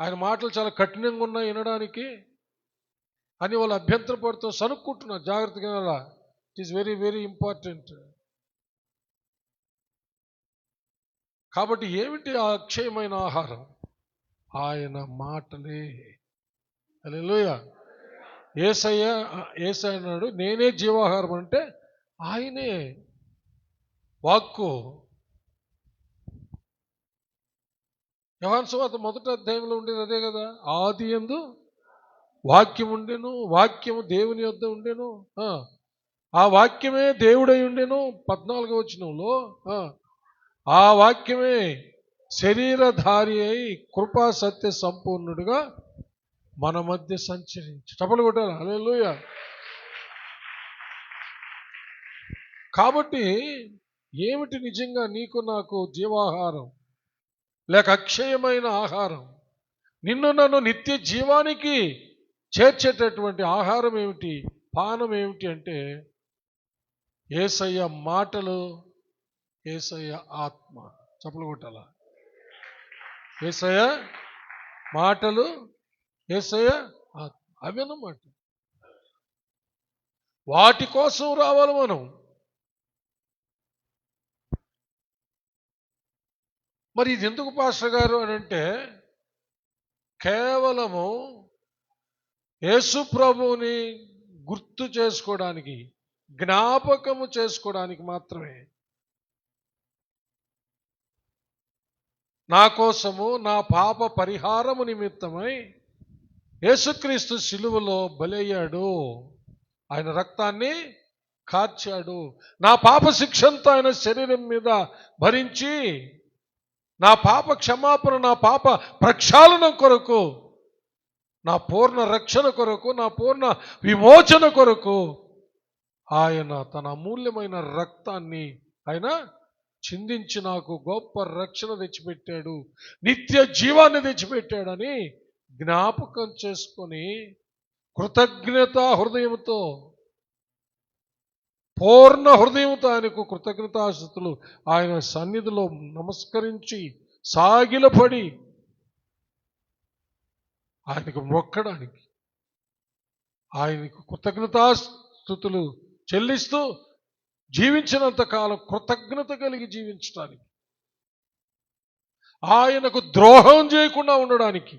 ఆయన మాటలు చాలా కఠినంగా ఉన్నాయి వినడానికి అని వాళ్ళు అభ్యంతరపడుతూ సనుక్కుంటున్నారు. జాగ్రత్తగా వినాలా, it is very very important. కాబట్టి ఏమిటి ఆ అక్షయమైన ఆహారం? ఆయన మాటలే. హల్లెలూయా. యేసయ్య అన్నాడు, నేనే జీవాహారం అంటే ఆయనే వాక్కు. యోహాను సువార్త 1వ అధ్యాయంలో ఉండేది అదే కదా. ఆది యందు వాక్యం ఉండెను, వాక్యము దేవుని యొద్ద ఉండెను, ఆ వాక్యమే దేవుడై ఉండెను. 14వ వచనంలో ఆ వాక్యమే శరీరధారి అయి కృపా సత్య సంపూర్ణుడుగా మన మధ్య సంచరించి. చప్పలు కొట్టాలి. హల్లెలూయా. కాబట్టి ఏమిటి నిజంగా నీకు నాకు జీవాహారం లేక అక్షయమైన ఆహారం? నిన్ను నన్ను నిత్య జీవానికి చేర్చేటటువంటి ఆహారం ఏమిటి, పానం ఏమిటి అంటే యేసయ్య మాటలు, యేసయ్య ఆత్మ. చప్పలు కొట్టాల. యేసయ్య మాటలు, యేసయ్య ఆత్మ, అవి అన్నమాట. వాటి కోసం రావాలి మనం. మరి ఇది ఎందుకు పాస్టర్ గారు అని అంటే, కేవలము యేసు ప్రభువుని గుర్తు చేసుకోవడానికి, జ్ఞాపకము చేసుకోవడానికి మాత్రమే. నా కోసము, నా పాప పరిహారము నిమిత్తమై యేసుక్రీస్తు శిలువలో బలయ్యాడు. ఆయన రక్తాన్ని కార్చాడు. నా పాప శిక్షంతో ఆయన శరీరం మీద భరించి నా పాప క్షమాపణ, నా పాప ప్రక్షాళన కొరకు, నా పూర్ణ రక్షణ కొరకు, నా పూర్ణ విమోచన కొరకు ఆయన తన అమూల్యమైన రక్తాన్ని ఆయన చిందించి నాకు గొప్ప రక్షణ తెచ్చిపెట్టాడు, నిత్య జీవాన్ని తెచ్చిపెట్టాడని జ్ఞాపకం చేసుకొని కృతజ్ఞతా హృదయంతో, పూర్ణ హృదయంతో ఆయనకు కృతజ్ఞతాస్తుతులు ఆయన సన్నిధిలో నమస్కరించి సాగిలపడి ఆయనకు మొక్కడానికి, ఆయనకు కృతజ్ఞతాస్తుతులు చెల్లిస్తూ జీవించినంత కాలం కృతజ్ఞత కలిగి జీవించడానికి, ఆయనకు ద్రోహం చేయకుండా ఉండడానికి.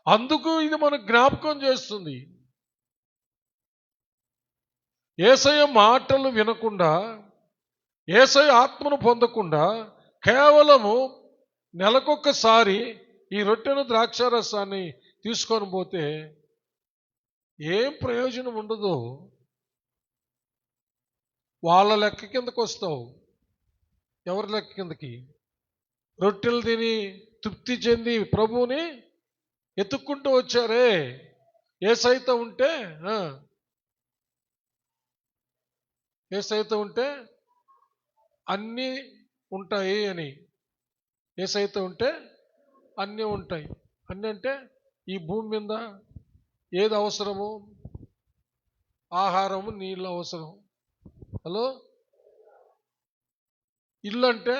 అందుకు ఇది మనకు జ్ఞాపకం చేస్తుంది. యేసయ్య మాటలు వినకుండా, యేసయ్య ఆత్మను పొందకుండా కేవలము నెలకొక్కసారి ఈ రొట్టెను ద్రాక్షారసాన్ని తీసుకొని పోతే ఏం ప్రయోజనం ఉండదు. వాళ్ళ లెక్క కిందకు వస్తావు. ఎవరి లెక్క కిందకి? రొట్టెలు తిని తృప్తి చెంది ప్రభువుని ఎత్తుక్కుంటూ వచ్చారే. యేసయ్యతో ఉంటే యేసయ్యతో ఉంటే అన్నీ ఉంటాయి అని. యేసయ్యతో ఉంటే అన్నీ ఉంటాయి. అన్నీ అంటే ఈ భూమి మీద ఏది అవసరము? ఆహారము, నీళ్ళు అవసరం. హలో, ఇల్లు అంటే,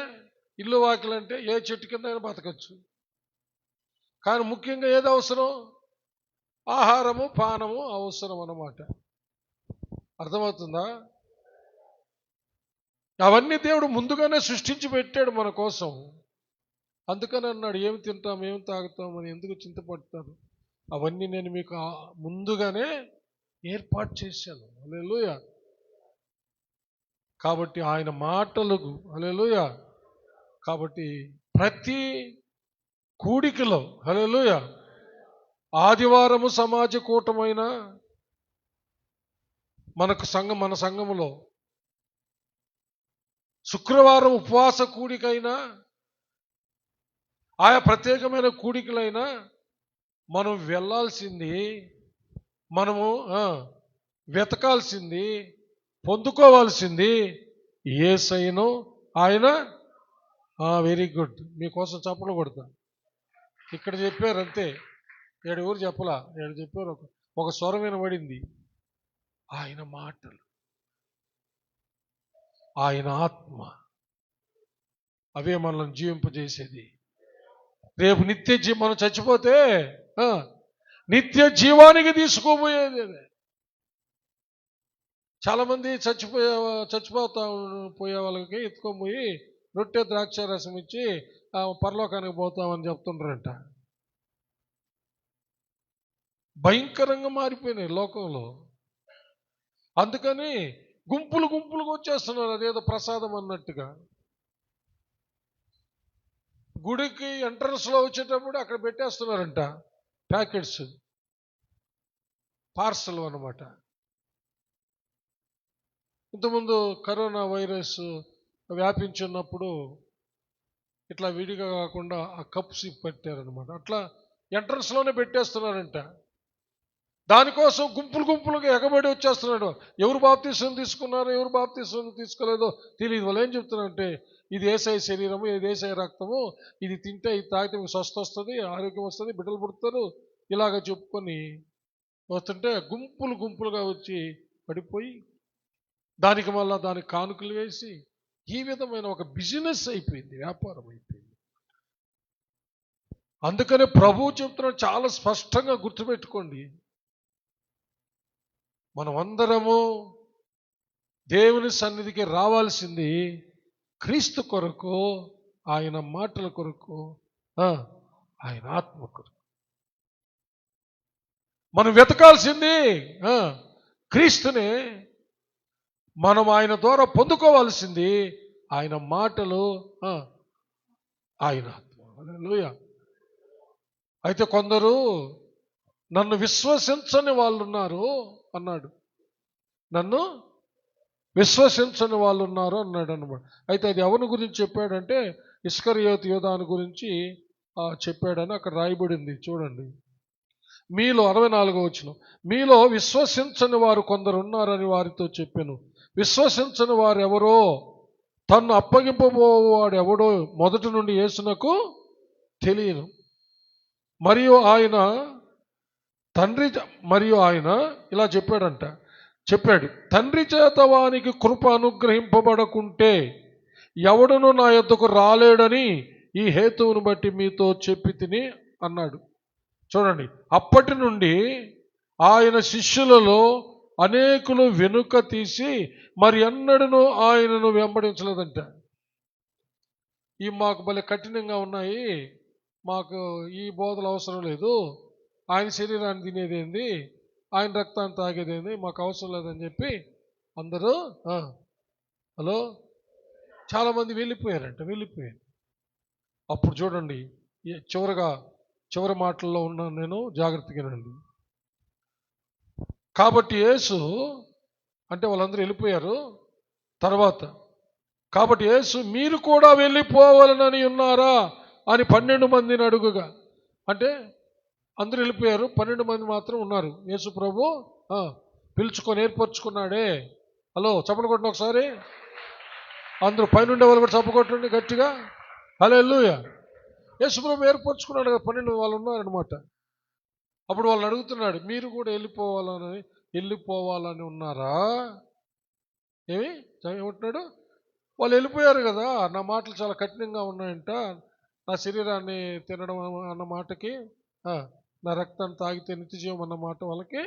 ఇల్లు వాకిలు అంటే ఏ చెట్టు కింద అయినా బతకచ్చు. కానీ ముఖ్యంగా ఏది అవసరం? ఆహారము, పానము అవసరం అన్నమాట. అర్థమవుతుందా? అవన్నీ దేవుడు ముందుగానే సృష్టించి పెట్టాడు మన కోసం. అందుకని అన్నాడు, ఏమి తింటాం, ఏమి తాగుతాం అని ఎందుకు చింతపడతారు? అవన్నీ నేను మీకు ముందుగానే ఏర్పాటు చేశాను. హల్లెలూయా. కాబట్టి ఆయన మాటలకు, హల్లెలూయా, కాబట్టి ప్రతి కూడికలో, హల్లెలూయా, ఆదివారము సమాజ కూటమైన మన సంఘములో, శుక్రవారం ఉపవాస కూడికైనా, ఆయా ప్రత్యేకమైన కూడికలైనా మనం వెళ్ళాల్సింది, మనము వెతకాల్సింది, పొందుకోవాల్సింది యేసయ్యను. ఆయన వెరీ గుడ్. మీకోసం చప్పట్లు కొడతా. ఇక్కడ చెప్పారు అంతే, 7 ఊరు చెప్పలా, 7 చెప్పారు. ఒక స్వరం వినబడింది, ఆయన మాటలు, ఆయన ఆత్మ, అవే మనల్ని జీవింపజేసేది. రేపు మనం చచ్చిపోతే నిత్య జీవానికి తీసుకోబోయేది. చాలామంది పోయే వాళ్ళకి ఎత్తుకొని రొట్టె ద్రాక్ష రసం ఇచ్చి పరలోకానికి పోతామని చెప్తుండ్రంట. భయంకరంగా మారిపోయినాయి లోకంలో. అందుకని గుంపులుగా వచ్చేస్తున్నారు, అదేదో ప్రసాదం అన్నట్టుగా. గుడికి ఎంట్రన్స్లో వచ్చేటప్పుడు అక్కడ పెట్టేస్తున్నారంట ప్యాకెట్స్, పార్సల్ అన్నమాట. ఇంతకుముందు కరోనా వైరస్ వ్యాపించున్నప్పుడు ఇట్లా విడిగా కాకుండా ఆ కప్స్ పెట్టారనమాట. అట్లా ఎంట్రన్స్లోనే పెట్టేస్తున్నారంట. దానికోసం గుంపులుగా ఎగబడి వచ్చేస్తున్నాడు. ఎవరు బాప్తీసం తీసుకున్నారో, ఎవరు బాప్తీసం తీసుకోలేదో తెలియదు. వాళ్ళు ఏం చెప్తున్నారంటే, ఇది యేసయ్య శరీరము, ఇది యేసయ్య రక్తము, ఇది తింటే, ఇది తాగితే మీకు స్వస్థ వస్తుంది, ఆరోగ్యం వస్తుంది, బిడ్డలు పుడతారు, ఇలాగ చెప్పుకొని వస్తుంటే గుంపులుగా వచ్చి పడిపోయి దానికి కానుకలు వేసి ఈ విధమైన ఒక బిజినెస్ అయిపోయింది, వ్యాపారం అయిపోయింది. అందుకనే ప్రభువు చెప్తున్నాడు, చాలా స్పష్టంగా గుర్తుపెట్టుకోండి, మనమందరము దేవుని సన్నిధికి రావాల్సింది క్రీస్తు కొరకు, ఆయన మాటల కొరకు, ఆయన ఆత్మ కొరకు. మనం వెతకాల్సింది క్రీస్తునే. మనం ఆయన ద్వారా పొందుకోవాల్సింది ఆయన మాటలు, ఆయన ఆత్మ. హల్లెలూయా. అయితే కొందరు నన్ను విశ్వసించని వాళ్ళు ఉన్నారు అన్నాడు. నన్ను విశ్వసించని వాళ్ళు ఉన్నారు అన్నాడు అన్నమాట. అయితే అది ఎవరి గురించి చెప్పాడంటే ఇస్కరియోతు యోధాను గురించి చెప్పాడని అక్కడ రాయబడింది. చూడండి, మీలో 64వ వచనం, మీలో విశ్వసించని వారు కొందరు ఉన్నారని వారితో చెప్పాను. విశ్వసించని వారు ఎవరో, తన్ను అప్పగింపబోవాడు ఎవడో మొదటి నుండి యేసునకు తెలియను. మరియు ఆయన ఇలా చెప్పాడు, తండ్రి చేత వానికి కృప అనుగ్రహింపబడకుంటే ఎవడును నా యొద్దకు రాలేడని ఈ హేతువును బట్టి మీతో చెప్పి తిని అన్నాడు. చూడండి, అప్పటి నుండి ఆయన శిష్యులలో అనేకులు వెనుక తీసి మరి ఎన్నడూ ఆయనను వెంబడించలేదంట. మాకు భలే కఠినంగా ఉన్నాయి, మాకు ఈ బోధలు అవసరం లేదు, ఆయన శరీరాన్ని తినేదేంది, ఆయన రక్తాన్ని తాగేదేంది, మాకు అవసరం లేదని చెప్పి అందరూ చాలామంది వెళ్ళిపోయారు. అప్పుడు చూడండి, చివరి మాటల్లో ఉన్నాను నేను, జాగ్రత్తగానండి. కాబట్టి యేసు అంటే వాళ్ళందరూ వెళ్ళిపోయారు. తర్వాత కాబట్టి యేసు మీరు కూడా వెళ్ళిపోవాలని ఉన్నారా అని 12 మందిని అడుగుగా, అంటే అందరూ వెళ్ళిపోయారు, 12 మంది మాత్రం ఉన్నారు. యేసు ప్రభు పిలుచుకొని ఏర్పరచుకున్నాడే. హలో, చప్పలు కొట్టిన ఒకసారి అందరూ పైనుండే వాళ్ళు కూడా చప్పకొట్టండి గట్టిగా. హల్లెలూయా. యేసు ప్రభు ఏర్పరచుకున్నాడు కదా, 12 వాళ్ళు ఉన్నారనమాట. అప్పుడు వాళ్ళని అడుగుతున్నాడు, మీరు కూడా వెళ్ళిపోవాలని ఉన్నారా? ఏమంటున్నాడు? వాళ్ళు వెళ్ళిపోయారు కదా, నా మాటలు చాలా కఠినంగా ఉన్నాయంట, నా శరీరాన్ని తినడం అన్న మాటకి, నా రక్తాన్ని తాగితే నిత్యజీవం అన్న మాట వాళ్ళకి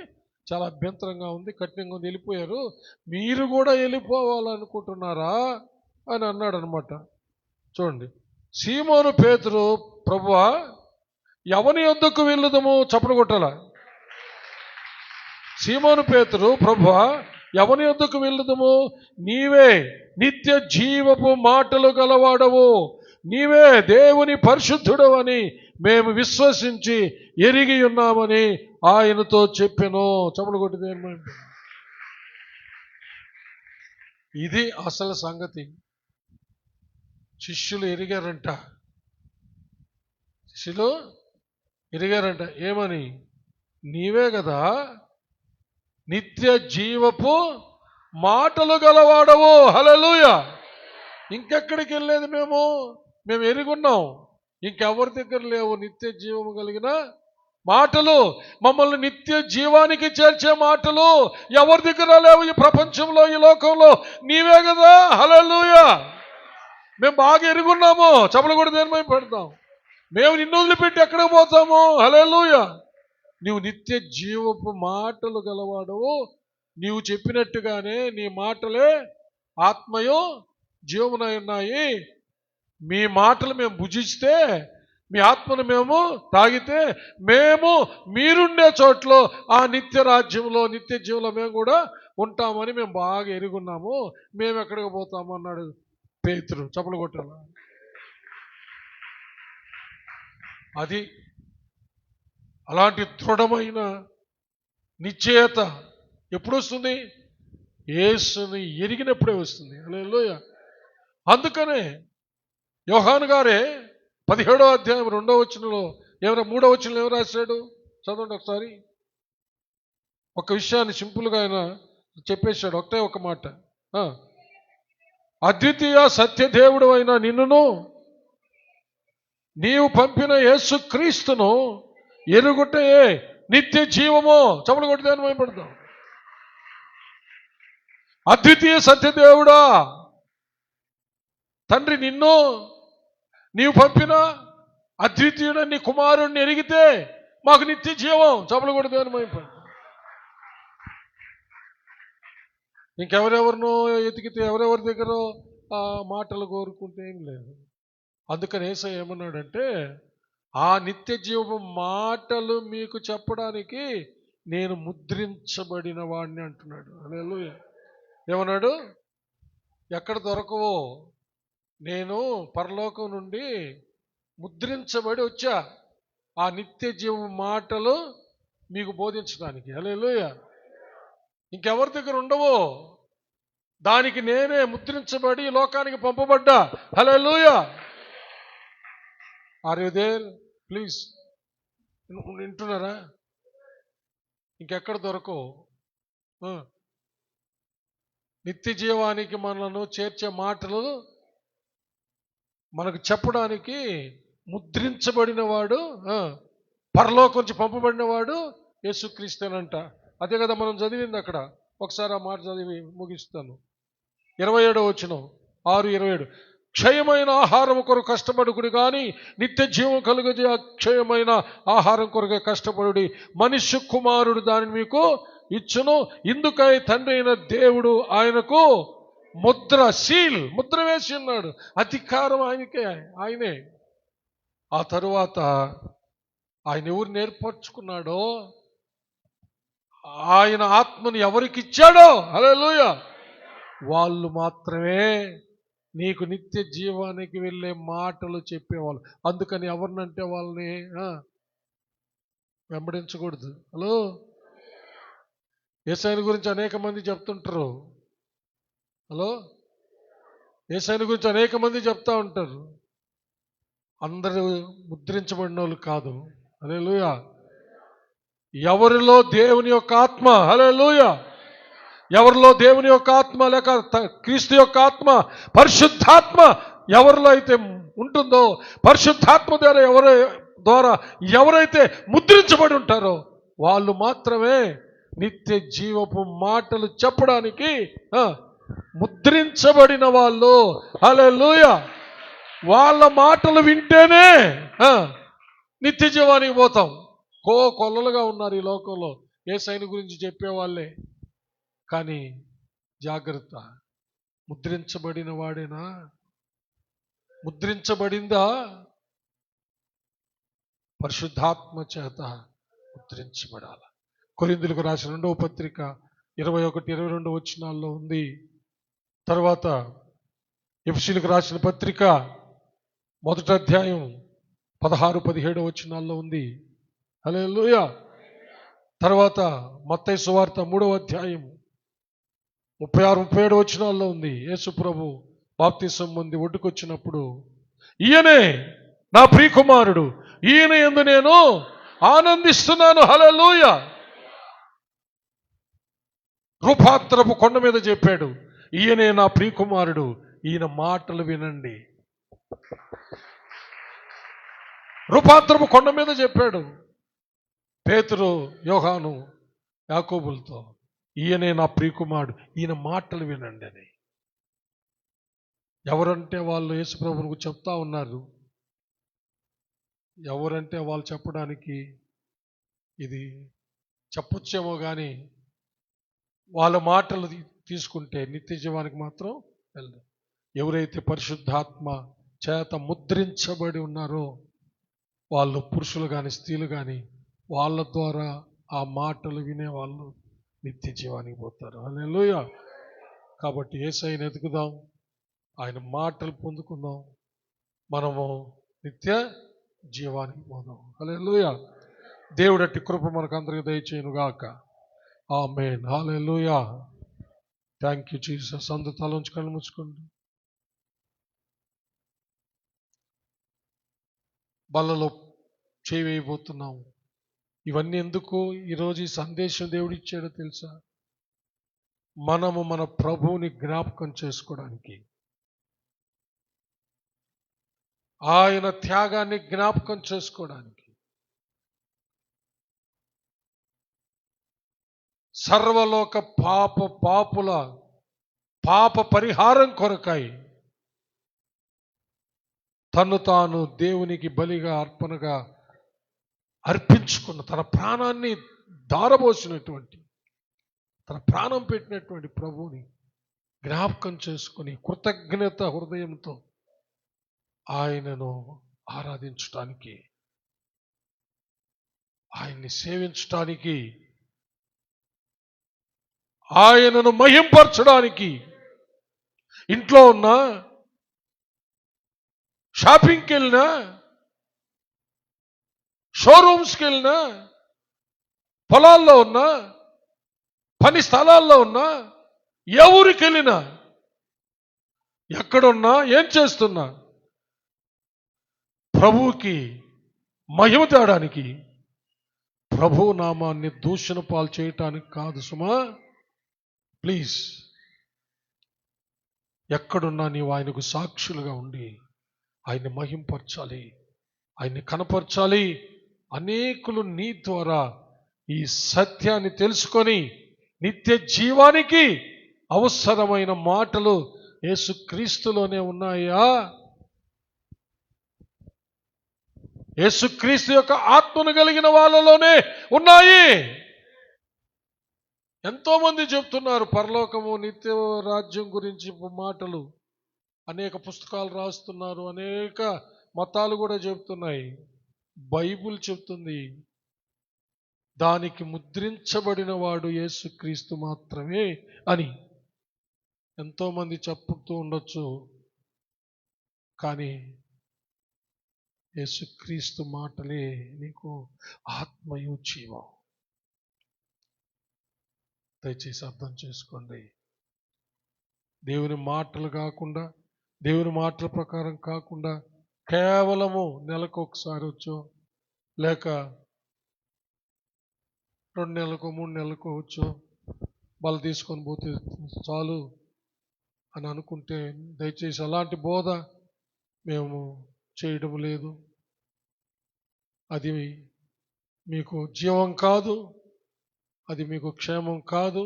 చాలా అభ్యంతరంగా ఉంది, కఠినంగా ఉంది, వెళ్ళిపోయారు. మీరు కూడా వెళ్ళిపోవాలనుకుంటున్నారా అని అన్నాడు అనమాట. చూడండి, సీమోను పేతురు, ప్రభువా ఎవని యొద్దకు వెళ్ళుదము? చప్పుడు కొట్టాల. సీమోను పేతురు, ప్రభువా ఎవని యొద్దకు వెళ్ళుదము? నీవే నిత్య జీవపు మాటలు గలవాడవు, నీవే దేవుని పరిశుద్ధుడు అని మేము విశ్వసించి ఎరిగి ఉన్నామని ఆయనతో చెప్పెను. చప్పుడు కొట్టింది. ఇది అసలు సంగతి. శిష్యులు ఎరిగారంట, ఏమని? నీవే కదా నిత్య జీవపు మాటలు గలవాడవు. హల్లెలూయా. ఇంకెక్కడికి వెళ్ళేది? మేము ఎరుగున్నాం, ఇంకెవరి దగ్గర లేవు నిత్య జీవము కలిగిన మాటలు. మమ్మల్ని నిత్య జీవానికి చేర్చే మాటలు ఎవరి దగ్గర లేవు ఈ ప్రపంచంలో, ఈ లోకంలో. నీవే కదా. హల్లెలూయా. మేము బాగా ఎరుగున్నాము, చప్పలు కూడా దేనిపై పెడతాం. మేము నిన్ను వదిలిపెట్టి ఎక్కడికి పోతాము? హల్లెలూయా. నీవు నిత్య జీవపు మాటలు గలవాడవు, నీవు చెప్పినట్టుగానే నీ మాటలే ఆత్మయో జీవమునై ఉన్నాయి. మీ మాటలు మేము భుజిస్తే, మీ ఆత్మను మేము తాగితే, మేము మీరుండే చోట్లో ఆ నిత్య రాజ్యంలో, నిత్య జీవంలో మేము కూడా ఉంటామని మేము బాగా ఎరుగున్నాము. మేము ఎక్కడికి పోతాము అన్నాడు పేతురు. చప్పలు కొట్టాల. అది అలాంటి దృఢమైన నిశ్చయత ఎప్పుడు వస్తుంది? యేసుని ఎరిగినప్పుడే వస్తుంది. హల్లెలూయా. అందుకనే యోహాను గారే 17వ అధ్యాయం 2వ వచనంలో, 3వ వచనంలో ఏం రాశాడు? చదవండి ఒకసారి. ఒక విషయాన్ని సింపుల్గా ఆయన చెప్పేశాడు, ఒకటే ఒక మాట. అద్వితీయ సత్యదేవుడు అయిన నిన్నును నీవు పంపిన యేసు క్రీస్తును ఎరుగుటే నిత్య జీవము. చప్పలు కొట్టి దాన్ని భయపడతాం. అద్వితీయ సత్యదేవుడా తండ్రి, నిన్ను నీవు పంపిన అద్వితీయుడు నీ కుమారుణ్ణి ఎరిగితే మాకు నిత్య జీవం. చప్పలు కొట్టి దాన్ని భయపడతాం. ఇంకెవరెవరినో ఎతికితే, ఎవరెవరి దగ్గర మాటలు కోరుకుంటే ఏం లేదు. అందుకని యేసయ్య ఏమన్నాడంటే, ఆ నిత్య జీవపు మాటలు మీకు చెప్పడానికి నేను ముద్రించబడిన వాడిని అంటున్నాడు. హల్లెలూయా. ఏమన్నాడు? ఎక్కడ దొరకవో, నేను పరలోకం నుండి ముద్రించబడి వచ్చా ఆ నిత్య జీవ మాటలు మీకు బోధించడానికి. హల్లెలూయా. ఇంకెవరి దగ్గర ఉండవు, దానికి నేనే ముద్రించబడి లోకానికి పంపబడ్డా. Hallelujah. Are you there? Please వింటున్నారా? ఇంకెక్కడ దొరకవు. నిత్య జీవానికి మనలను చేర్చే మాటలు మనకు చెప్పడానికి ముద్రించబడిన వాడు, పరలోకం నుంచి పంపబడిన వాడు యేసుక్రీస్తునంట. అదే కదా మనం చదివింది అక్కడ. ఒకసారి ఆ మాట చదివి ముగిస్తాను. 27వ వచనం, 6:27. క్షయమైన ఆహారం కొరకు కష్టపడుకుడి కానీ నిత్య జీవం కలుగజే అక్షయమైన ఆహారం కొరకే కష్టపడుడి. మనుష్య కుమారుడు దానిని మీకు ఇచ్చును. ఇందుకై తండ్రి అయిన దేవుడు ఆయనకు ముద్ర వేసి ఉన్నాడు. అధికారం ఆయనే. ఆ తరువాత ఆయన ఎవరు నేర్పరచుకున్నాడో, ఆయన ఆత్మను ఎవరికి ఇచ్చాడో, హల్లెలూయా, వాళ్ళు మాత్రమే నీకు నిత్య జీవానికి వెళ్ళే మాటలు చెప్పేవాళ్ళు. అందుకని ఎవరినంటే వాళ్ళని వెంబడించకూడదు. హలో, యేసయ్యను గురించి అనేక మంది చెప్తుంటారు. హలో, యేసయ్యను గురించి అనేక మంది చెప్తా ఉంటారు. అందరూ ముద్రించబడిన వాళ్ళు కాదు. హల్లెలూయా. ఎవరిలో దేవుని యొక్క ఆత్మ, హల్లెలూయా, ఎవరిలో దేవుని యొక్క ఆత్మ లేక క్రీస్తు యొక్క ఆత్మ, పరిశుద్ధాత్మ ఎవరిలో అయితే ఉంటుందో, పరిశుద్ధాత్మ ద్వారా ఎవరైతే ముద్రించబడి ఉంటారో వాళ్ళు మాత్రమే నిత్య జీవపు మాటలు చెప్పడానికి ముద్రించబడిన వాళ్ళు. హల్లెలూయా. వాళ్ళ మాటలు వింటేనే నిత్య జీవానికి పోతాం. కొల్లలుగా ఉన్నారు ఈ లోకంలో యేసయ్యను గురించి చెప్పేవాళ్ళే. కానీ జాగ్రత్త, ముద్రించబడిన వాడేనా? ముద్రించబడిందా? పరిశుద్ధాత్మ చేత ముద్రించబడాలి. కొరింథీయులకు రాసిన 2వ పత్రిక 21-22 వచనాల్లో ఉంది. తర్వాత ఎఫెసీయులకు రాసిన పత్రిక 1వ అధ్యాయం 16-17 వచనాల్లో ఉంది. హల్లెలూయా. తర్వాత మత్తయి సువార్త 3వ అధ్యాయం 36-37 వచనాల్లో ఉంది. యేసు ప్రభు బాప్తిసం పొంది ఒడ్డుకొచ్చినప్పుడు, ఈయనే నా ప్రియకుమారుడు, ఈయన యందు నేను ఆనందిస్తున్నాను. హల్లెలూయా. రూపాంతరపు కొండ మీద చెప్పాడు, ఈయనే నా ప్రియకుమారుడు, ఈయన మాటలు వినండి. రూపాంతరపు కొండ మీద చెప్పాడు పేతురు, యోహాను, యాకోబులతో, ఈయనే నా ప్రియకుమారుడు, ఈయన మాటలు వినండి అని. ఎవరంటే వాళ్ళు యేసు ప్రభువుకు చెప్తా ఉన్నారు. ఎవరంటే వాళ్ళు చెప్పడానికి ఇది చెప్పొచ్చేమో కానీ వాళ్ళ మాటలు తీసుకుంటే నిత్య జీవానికి మాత్రం వెళ్ళదు. ఎవరైతే పరిశుద్ధాత్మ చేత ముద్రించబడి ఉన్నారో వాళ్ళు పురుషులు కానీ స్త్రీలు కానీ వాళ్ళ ద్వారా ఆ మాటలు వినే వాళ్ళు నిత్య జీవానికి పోతారు. హల్లెలూయా. కాబట్టి యేసయ్యను ఎతుకుదాం, ఆయన మాటలు పొందుకుందాం, మనము నిత్య జీవానికి పోదాం. హల్లెలూయా. దేవుడు అట్టి కృప మనకు అందరికీ దయచేయును గాక. Amen. Hallelujah. Thank you Jesus. అందరూ తల ఉంచి కళ్ళు మూసుకోండి. బల్లలో చేయి వేయబోతున్నాం. ఇవన్నీ ఎందుకు ఈరోజు ఈ సందేశం దేవుడు ఇచ్చాడో తెలుసా? మనము మన ప్రభువుని జ్ఞాపకం చేసుకోవడానికి, ఆయన త్యాగాన్ని జ్ఞాపకం చేసుకోవడానికి, సర్వలోక పాపుల పాప పరిహారం కొరకై తను తాను దేవునికి బలిగా అర్పణగా అర్పించుకున్న, తన ప్రాణాన్ని దారబోసినటువంటి, తన ప్రాణం పెట్టినటువంటి ప్రభువుని జ్ఞాపకం చేసుకుని కృతజ్ఞత హృదయంతో ఆయనను ఆరాధించటానికి, ఆయన్ని సేవించటానికి, ఆయనను మహింపరచడానికి, ఇంట్లో ఉన్నా, షాపింగ్కి వెళ్ళినా, షోరూమ్స్కి వెళ్ళినా, పొలాల్లో ఉన్నా, పని స్థలాల్లో ఉన్నా, ఏ ఊరికి వెళ్ళినా, ఎక్కడున్నా, ఏం చేస్తున్నా ప్రభువుకి మహిమ తేడానికి, ప్రభు నామాన్ని దూషణ పాలు చేయటానికి కాదు సుమా. ప్లీజ్, ఎక్కడున్నా నీవు ఆయనకు సాక్షులుగా ఉండి ఆయన్ని మహింపరచాలి, ఆయన్ని కనపరచాలి. అనేకులు నీ ద్వారా ఈ సత్యాన్ని తెలుసుకొని నిత్య జీవానికి అవసరమైన మాటలు యేసుక్రీస్తులోనే ఉన్నాయా? యేసుక్రీస్తు యొక్క ఆత్మను కలిగిన వాళ్ళలోనే ఉన్నాయి. ఎంతో మంది చెప్తున్నారు పరలోకము, నిత్య రాజ్యం గురించి మాటలు, అనేక పుస్తకాలు రాస్తున్నారు, అనేక మతాలు కూడా చెప్తున్నాయి. బైబిల్ చెప్తుంది దానికి ముద్రించబడిన వాడు యేసుక్రీస్తు మాత్రమే అని. ఎంతో మంది చెప్పుతూ ఉండొచ్చు, కానీ యేసుక్రీస్తు మాటలే నీకు ఆత్మయు జీవం. దయచేసి అర్థం చేసుకోండి. దేవుని మాటలు కాకుండా దేవుని మాటల ప్రకారం కాకుండా కేవలము నెలకు ఒకసారి వచ్చో లేక 2 నెలలకు 3 నెలలకు వచ్చో బల తీసుకొని పోతే చాలు అని అనుకుంటే దయచేసి అలాంటి బోధ మేము చేయడం లేదు. అది మీకు జీవం కాదు, అది మీకు క్షేమం కాదు.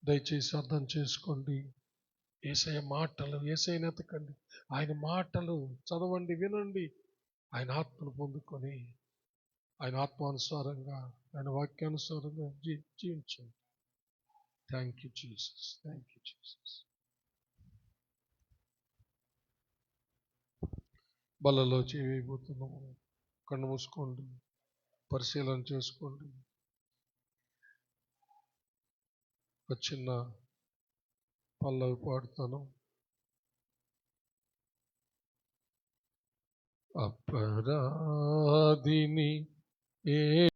దయచేసి అర్థం చేసుకోండి. యేసయ్య మాటలు, యేసయ్యని ఎతకండి, ఆయన మాటలు చదవండి, వినండి, ఆయన ఆత్మను పొందుకొని ఆయన ఆత్మానుసారంగా, ఆయన వాక్యానుసారంగా జీవించండి. Thank you Jesus, thank you Jesus. బలలో చేయబోతున్నాము. కన్ను మూసుకోండి, పరిశీలన చేసుకోండి. ఒక చిన్న పల్లవి పాడుతాను. అపరాధిని ఏ